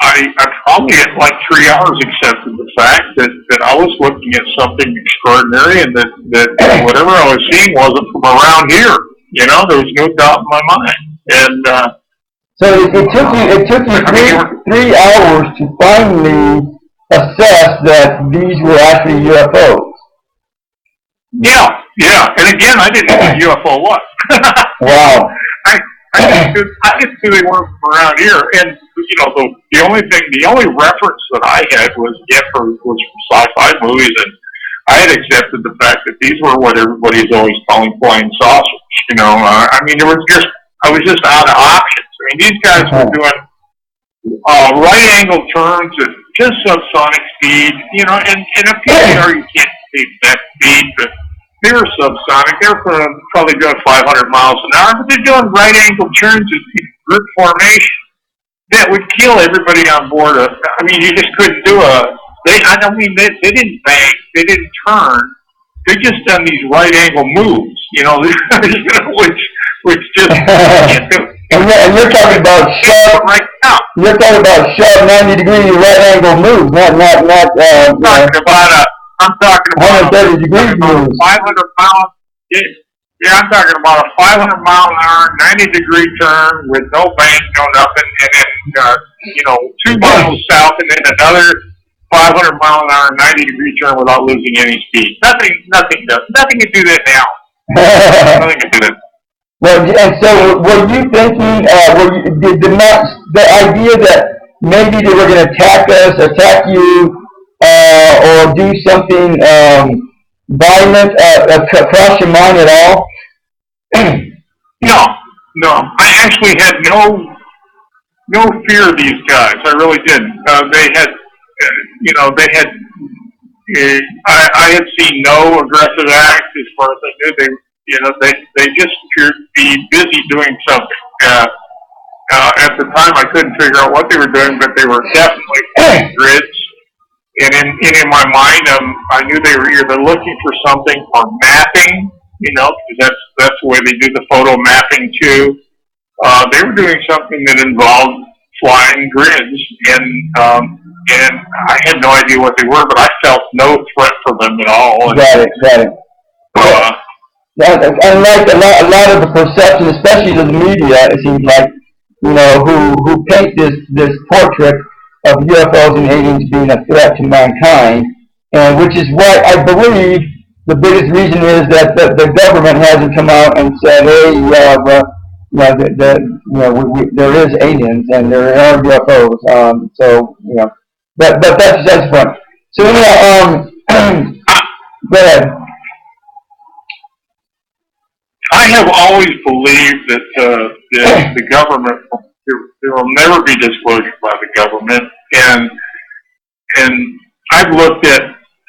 I probably at like 3 hours accepted the fact that I was looking at something extraordinary, and that whatever I was seeing wasn't from around here. There was no doubt in my mind. And so it took you 3 hours to finally assess that these were actually UFOs. Yeah. And again, I didn't know what UFO was. Wow. I just knew they weren't from around here. And the only reference that I had was from sci-fi movies, and I had accepted the fact that these were what everybody's always calling flying saucers. I was just out of options. These guys were doing right angle turns at just subsonic speed, and a PAR you can't see that speed, but they were subsonic. They were probably doing 500 miles an hour, but they're doing right angle turns in group formation that would kill everybody on board. You just couldn't do a I don't mean, they didn't bank, they didn't turn. They just done these right angle moves, which just can't do. And you're talking about sharp, right now. You're talking about sharp 90-degree right angle moves, not I'm talking about 130 degree moves. 500 pound. Yeah, I'm talking about a 500 mile an hour, 90-degree turn with no bank, no nothing, and then 2 miles south, and then another 500 mile an hour, 90-degree turn without losing any speed. Nothing can do that now. Nothing can do that. Well, and so were you thinking, did the idea that maybe they were going to attack you, or do something violent cross your mind at all? No. I actually had no fear of these guys. I really didn't. I had seen no aggressive acts as far as I knew. They just appeared to be busy doing something. At the time, I couldn't figure out what they were doing, but they were definitely grids. And in my mind, I knew they were either looking for something or mapping, because that's the way they do the photo mapping too. They were doing something that involved flying grids, and I had no idea what they were, but I felt no threat for them at all. Got it. Unlike a lot of the perception, especially to the media, it seems like, who paint this portrait of UFOs and aliens being a threat to mankind, and which is why I believe the biggest reason is that the government hasn't come out and said, hey, there is aliens and there are UFOs. But that's fun. So go ahead. I have always believed that the government, there will never be disclosure by the government, and I've looked at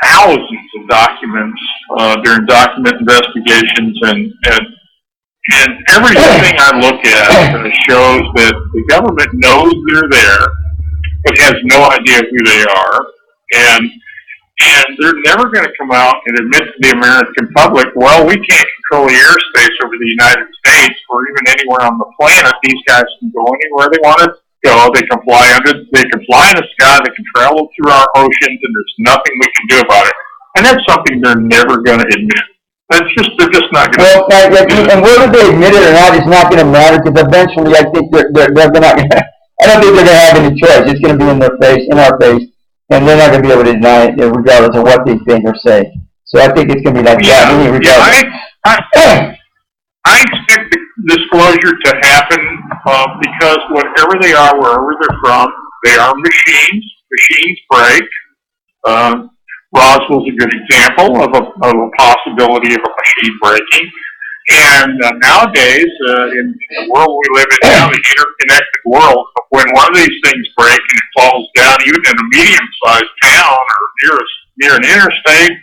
thousands of documents during document investigations, and everything I look at shows that the government knows they're there, but has no idea who they are, and they're never going to come out and admit to the American public, well, we can't control the airspace over the United States or even anywhere on the planet. These guys can go anywhere they want to go. They can fly in the sky, they can travel through our oceans, and there's nothing we can do about it. And that's something they're never going to admit. They're just not going to. Well, and whether they admit it or not is not going to matter, because eventually I think they're not going to. I don't think they're going to have any choice. It's going to be in our face, and they're not going to be able to deny it regardless of what they think or say. So I think it's going to be like that. I expect the disclosure to happen because whatever they are, wherever they're from, they are machines. Machines break. Roswell's a good example of a possibility of a machine breaking. And nowadays, in the world we live in now, the interconnected world, when one of these things breaks and it falls down, even in a medium-sized town or near an interstate,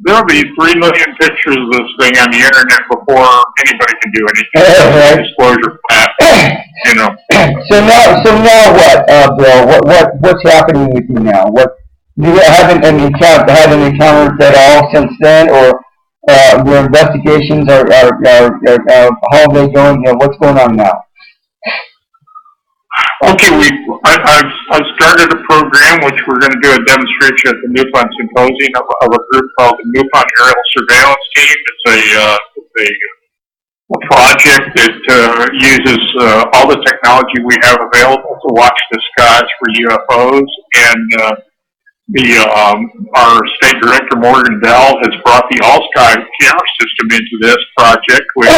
there'll be 3 million pictures of this thing on the internet before anybody can do anything. Disclosure path, So now what, Bill? What's happening with you now? You haven't encountered at all since then, or your investigations are how are they going? What's going on now? Okay, I've started a program which we're going to do a demonstration at the MUFON Symposium of a group called the MUFON Aerial Surveillance Team. It's a project that uses all the technology we have available to watch the skies for UFOs, and our state director Morgan Bell has brought the All Sky camera system into this project, which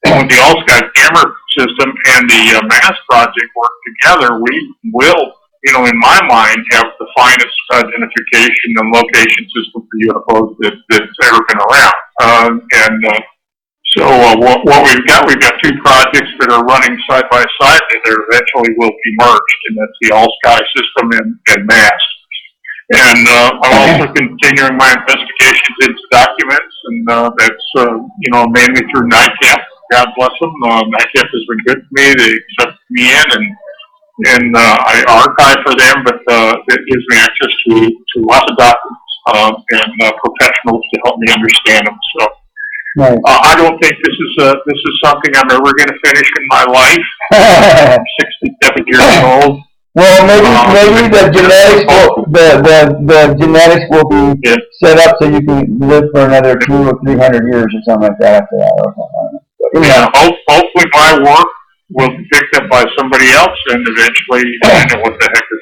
when the All Sky camera system and the MASS project work together, we will, in my mind, have the finest identification and location system for UFOs that's ever been around. So what we've got 2 projects that are running side by side that eventually will be merged, and that's the All Sky system and MASS. And I'm also continuing my investigations into documents, and that's mainly through NICAP. God bless them. NICAP has been good to me. They accepted me in, and I archive for them, but it gives me access to lots of documents and professionals to help me understand them. So Right. I don't think this is something I'm ever going to finish in my life. I'm 67 years old. Well, maybe the genetics will be set up so you can live for another 200 or 300 years or something like that after that. Or something. But, yeah, hopefully my work will be picked up by somebody else, and eventually find out what the heck is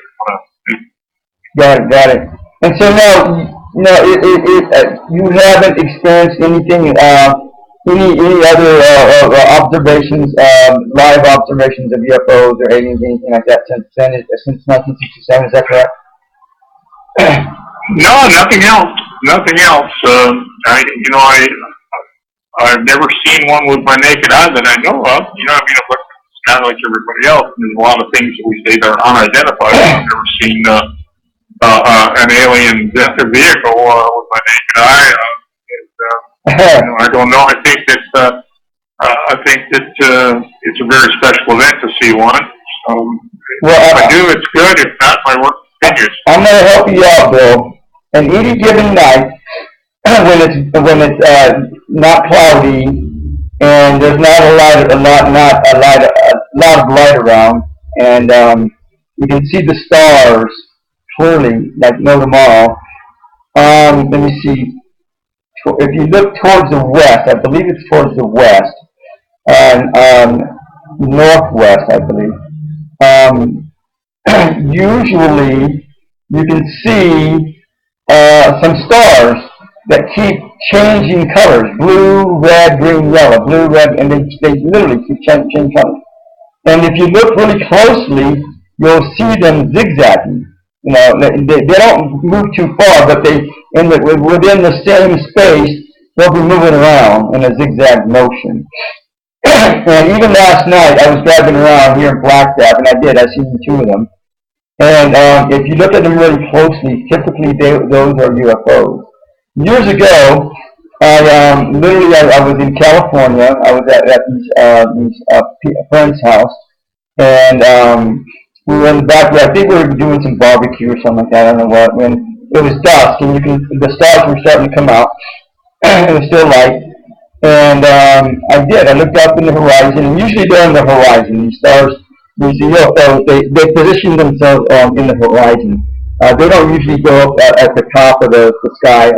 going on. Got it. And so now, you haven't experienced anything, any other observations, live observations of UFOs or aliens, anything like that since 1967? Is that correct? No, nothing else. Nothing else. I've never seen one with my naked eye that I know of. You know, I mean, it looks kind of like everybody else. There's a lot of things that we say that are unidentified. I've never seen an alien vehicle with my naked eye. I don't know. I think that it's a very special event to see one. If I do, it's good. If not, my work continues. I'm going to help you out, Bill. And any given night, when it's not cloudy and there's not a lot of light around, and you can see the stars clearly, like no tomorrow. Let me see. If you look towards the west, I believe it's towards the west, northwest, I believe. Usually, you can see some stars that keep changing colors: blue, red, green, yellow, blue, red, and they literally keep changing colors. And if you look really closely, you'll see them zigzagging. You know, they don't move too far, but within the same space, they'll be moving around in a zigzag motion. And even last night, I was driving around here in Flagstaff, and I seen two of them. And if you look at them really closely, typically those are UFOs. Years ago, I was in California. I was at these friend's house, and we were in the backyard. I think we were doing some barbecue or something like that. I don't know what. When it was dusk, and the stars were starting to come out. It was still light, and I looked up in the horizon, and usually they're on the horizon. These stars, these UFOs, they position themselves in the horizon. They don't usually go up at the top of the sky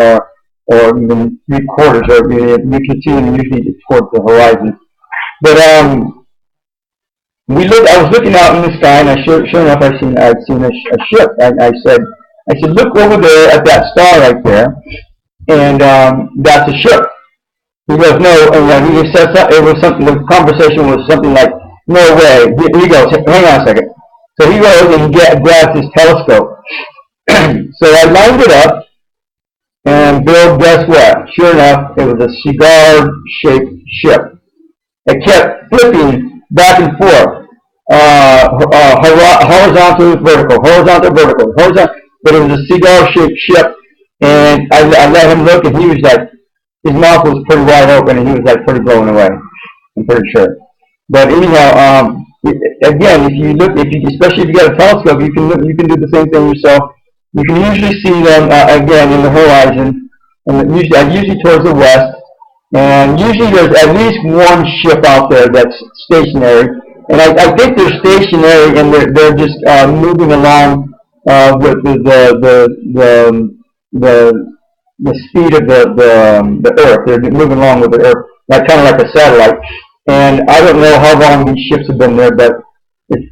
or even 3/4, or you can see them usually towards the horizon. But I was looking out in the sky, and sure enough, I'd seen a ship. I said, look over there at that star right there, and that's a ship. He goes, no, and he said it was something. The conversation was something like, no way. He goes, hang on a second. So he goes and grabs his telescope. So I lined it up, and Bill, guess what? Sure enough, it was a cigar-shaped ship. It kept flipping back and forth, horizontal, vertical, but it was a cigar-shaped ship, and I let him look, and he was like, his mouth was pretty wide open, and he was like pretty blown away, I'm pretty sure. But anyhow, again, especially if you got a telescope, you can do the same thing yourself. You can usually see them again in the horizon, and usually towards the west. And usually there's at least one ship out there that's stationary. And I think they're stationary, and they're just moving along with the speed of the Earth. They're moving along with the Earth, kind of like a satellite. And I don't know how long these ships have been there, but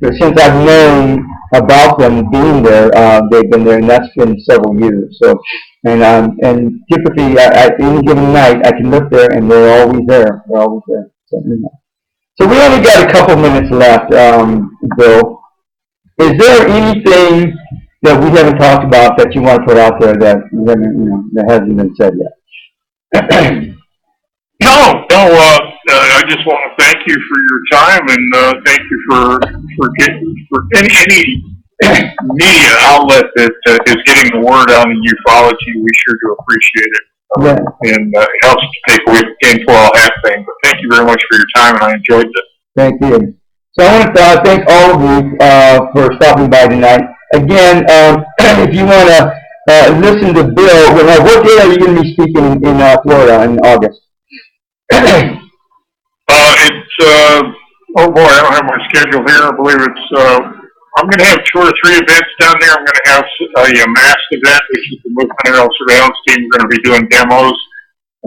since I've known about them being there, they've been there, and that's been several years. So, and typically at any given night, I can look there, and they're always there. They're always there. So we only got a couple minutes left, Bill. Is there anything that we haven't talked about that you want to put out there that that hasn't been said yet? No. I just want to thank you for your time, and thank you for any media outlet that is getting the word out in ufology. We sure do appreciate it. And it helps to take away the tinfoil hat thing. But thank you very much for your time, and I enjoyed this. Thank you. So I want to thank all of you for stopping by tonight. Again, if you want to listen to Bill, what day are you going to be speaking in Florida in August? Oh boy, I don't have my schedule here. I believe I'm going to have 2 or 3 events down there. I'm going to have a masked event, which is the movement aerial surveillance team. We're going to be doing demos.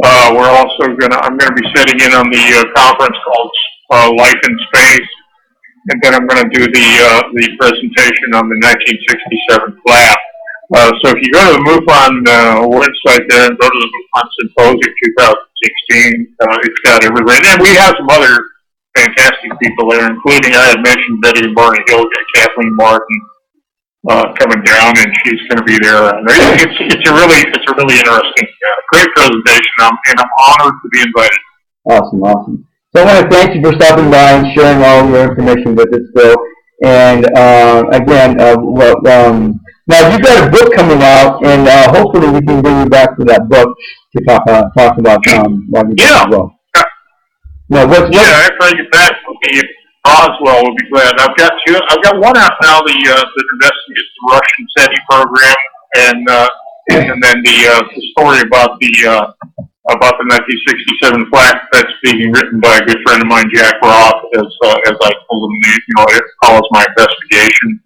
I'm going to be sitting in on the conference called Life in Space. And then I'm going to do the presentation on the 1967 flap. So if you go to the MUFON website there and go to the MUFON Symposium 2016, it's got everything. And we have some other fantastic people there, including, I had mentioned Betty Barney Hill, Kathleen Martin coming down, and she's going to be there. And it's a really interesting, great presentation, and I'm honored to be invited. Awesome. So I want to thank you for stopping by and sharing all your information with us, Bill. And again, now you've got a book coming out, and hopefully we can bring you back to that book to talk about what you do as well. Now, after I get back, Roswell will be glad. I've got one out now that investigates the Russian SETI program, and then the story about the 1967 flak that's being written by a good friend of mine, Jack Roth, as I told him, it follows my investigation,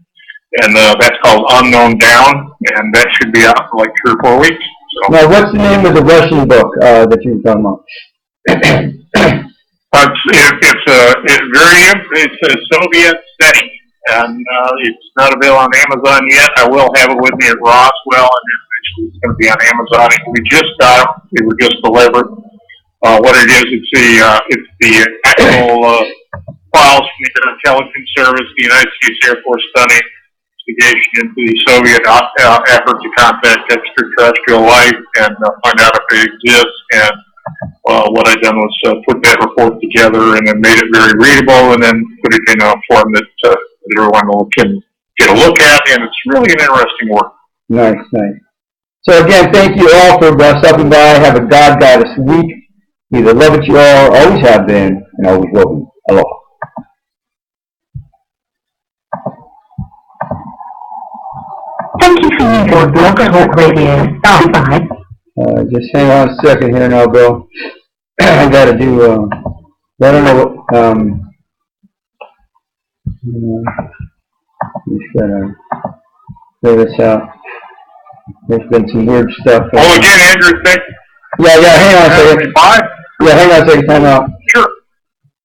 and that's called Unknown Down, and that should be out for like 3 or 4 weeks. So. Now, what's the name of the Russian book that you were talking about? It's a Soviet setting, and it's not available on Amazon yet. I will have it with me at Roswell, and it's going to be on Amazon. We just got them; they were just delivered. What it is, it's the actual files from the intelligence service, the United States Air Force done investigation into the Soviet effort to contact extraterrestrial life and find out if they exist. And what I done was put that report together and then made it very readable, and then put it in a form that everyone can get a look at, and it's really an interesting work. Nice. So again, thank you all for stopping by. Have a God-Goddess week. We love it you all, always have been, and always will be. Aloha. Thank you for using Blog Talk Radio Star 5. Just hang on a second here now, Bill. I gotta do, I don't know what, just gotta figure this out. There's been some weird stuff. Oh, again, Andrew, thank you. Yeah, hang on a second. Yeah, hang on a second, time out. Sure.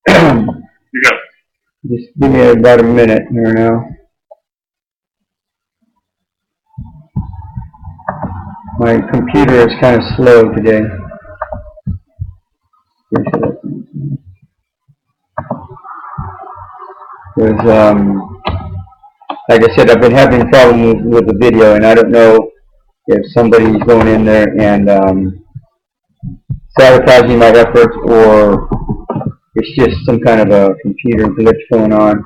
You got it. Just give me about a minute here now. My computer is kind of slow today. Like I said, I've been having problems with the video, and I don't know if somebody's going in there and sabotaging my efforts, or it's just some kind of a computer glitch going on,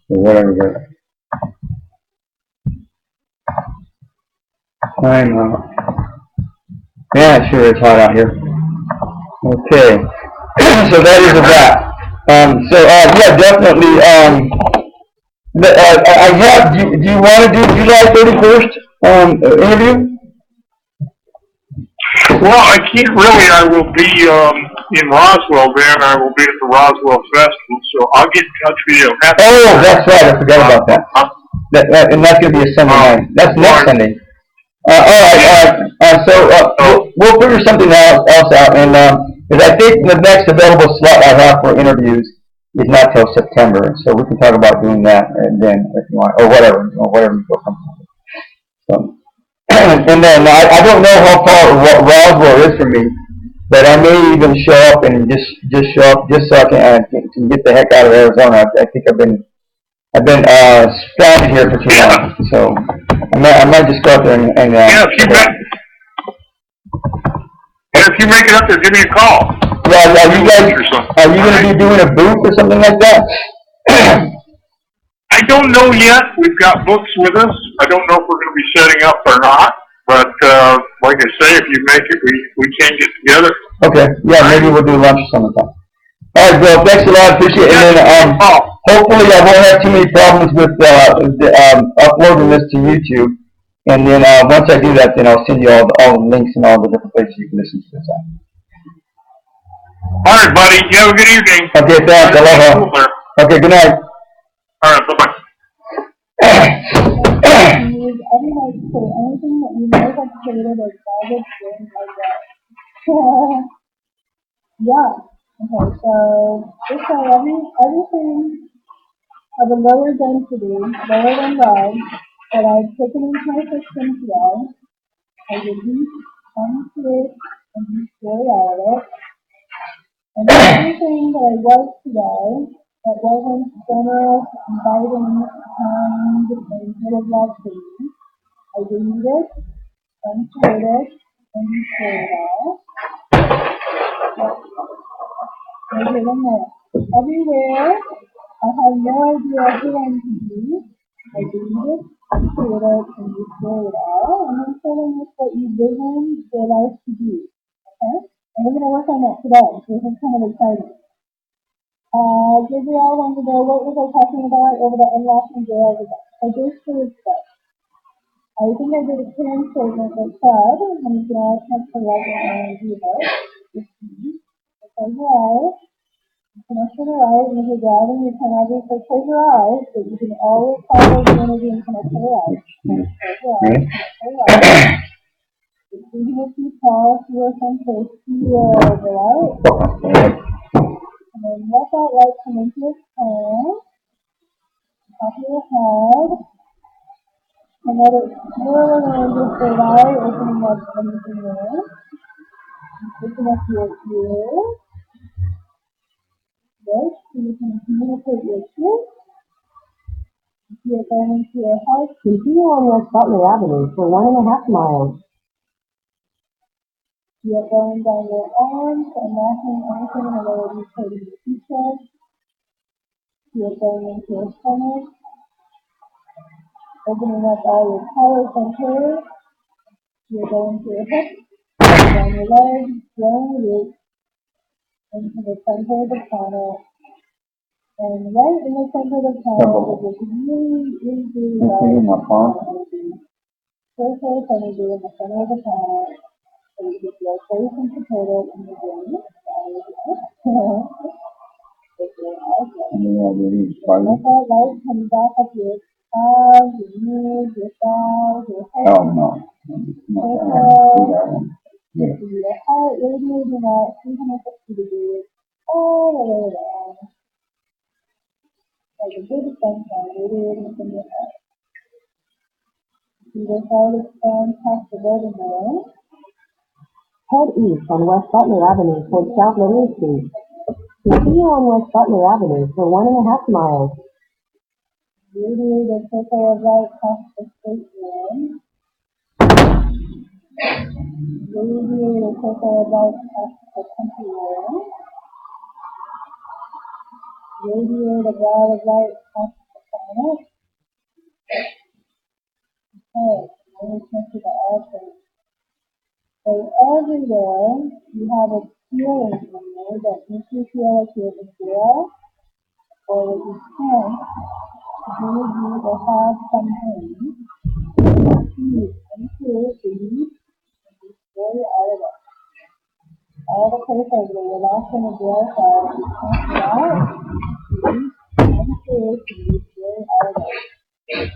or whatever. Time out. Yeah, it sure is hot out here. Okay, so that is a wrap. Yeah, definitely. I have. Do you want to do July 31st interview? Well, I can't really. I will be in Roswell then. I will be at the Roswell Festival, so I'll get in touch with you. Oh, that's right. I forgot about that. And that's going to be a Sunday night. That's next Sunday. We'll figure something else out, and because I think the next available slot I have for interviews is not till September, so we can talk about doing that and then if you want, or whatever you feel comfortable with. So, and then I don't know how far Roswell is from me, but I may even show up and just show up just so I can get the heck out of Arizona. I think I've been stranded here for too long, so I might just go out there and yeah, if you make it up there, give me a call. Yeah, are you going to be doing a booth or something like that? I don't know yet. We've got books with us. I don't know if we're going to be setting up or not. But like I say, if you make it, we can get together. Okay. Yeah, maybe we'll do lunch sometime. All right, Bill, thanks a lot, appreciate it. And then, hopefully I won't have too many problems with, uploading this to YouTube. And then, once I do that, then I'll send you all the links and all the different places you can listen to this at. All right, buddy. You have a good evening. Okay, thanks, aloha. Okay, good night. All right, bye-bye. Use every night to say anything that you may have created as garbage during my day. Yeah. Okay, so just say everything of a lower density, lower than love, that I've taken into my system today, I release, uncreate, and destroy all of it. And everything that I was today that wasn't generous, inviting, kind, and full of love to me, I delete it, uncreate it, and destroy it all. Make it a mess. Everywhere, I have no idea who I'm to be. I delete it, uncreate it, and destroy it all. And then fill in with what you vision your life to be. Okay? And we're going to work on that today. So this is kind of exciting. Gabrielle wanted to know what was I talking about over the unlocking jail event. I basically said, I think I did a clear statement that said, and you can all come to love and do it. Close your eyes. Connect to the right, and if you're driving, you can obviously close your eyes, but you can always follow the energy and connect to the right. Close your eyes, connect to the right. Just even if you pause, you are someplace feel the light. And then let that light come into your hand, top of your head, and let it swirl around your third eye, opening up anything there. Open up your ears. Yes, so you can communicate your truth. If you're going to your heart, continue on West Butler Avenue for 1.5 miles. You're going down your arms and laughing anything in the way you put in the future. You're going into your stomach, opening up all your power centers. You're going to your hips, down your legs, growing roots into the center of the planet. And right in the center of the planet is this really large surface energy in the center of the planet. So you feel safe and supported in the journey. Let that light come back up your calves, your knees, your thighs, your hips. Oh, no. Your heart radiating out 360 degrees all the way down. Like a big sunshine radiating from your heart. See this heart expand past the building there. Head east on West Butler Avenue towards South Liberty Street. Continue on West Butler Avenue for 1.5 miles. Radiate a circle of light past the state line. Radiate a circle of light past the country line. Radiate a ball of light past the planet. Okay, now we come to the altar. So everywhere you have a feeling in there that makes you feel like you're in jail, or that you can't do or have something. Please uncreate, delete, and destroy all of it. All the places where you're lost in a jail cell, you can't get out, delete, uncreate, and destroy all of it.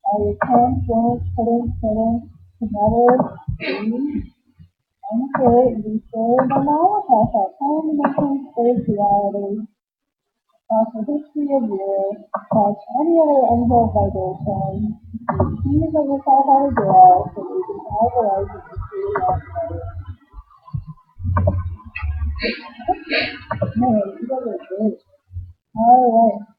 All your plans, goals, couldn't, tomorrow, delete, uncreate, and destroy them all across our time dimension, spirituality, across the history of years, across any other unhealed vibration. Please let yourself out of jail so that you can have the life of the true life better. Man, you guys are great. Alright.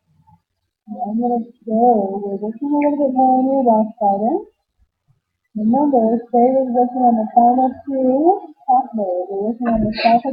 I'm going to go. We're working a little bit more on your watch pattern. Remember, stay with working on the final two top layers. We're working on the south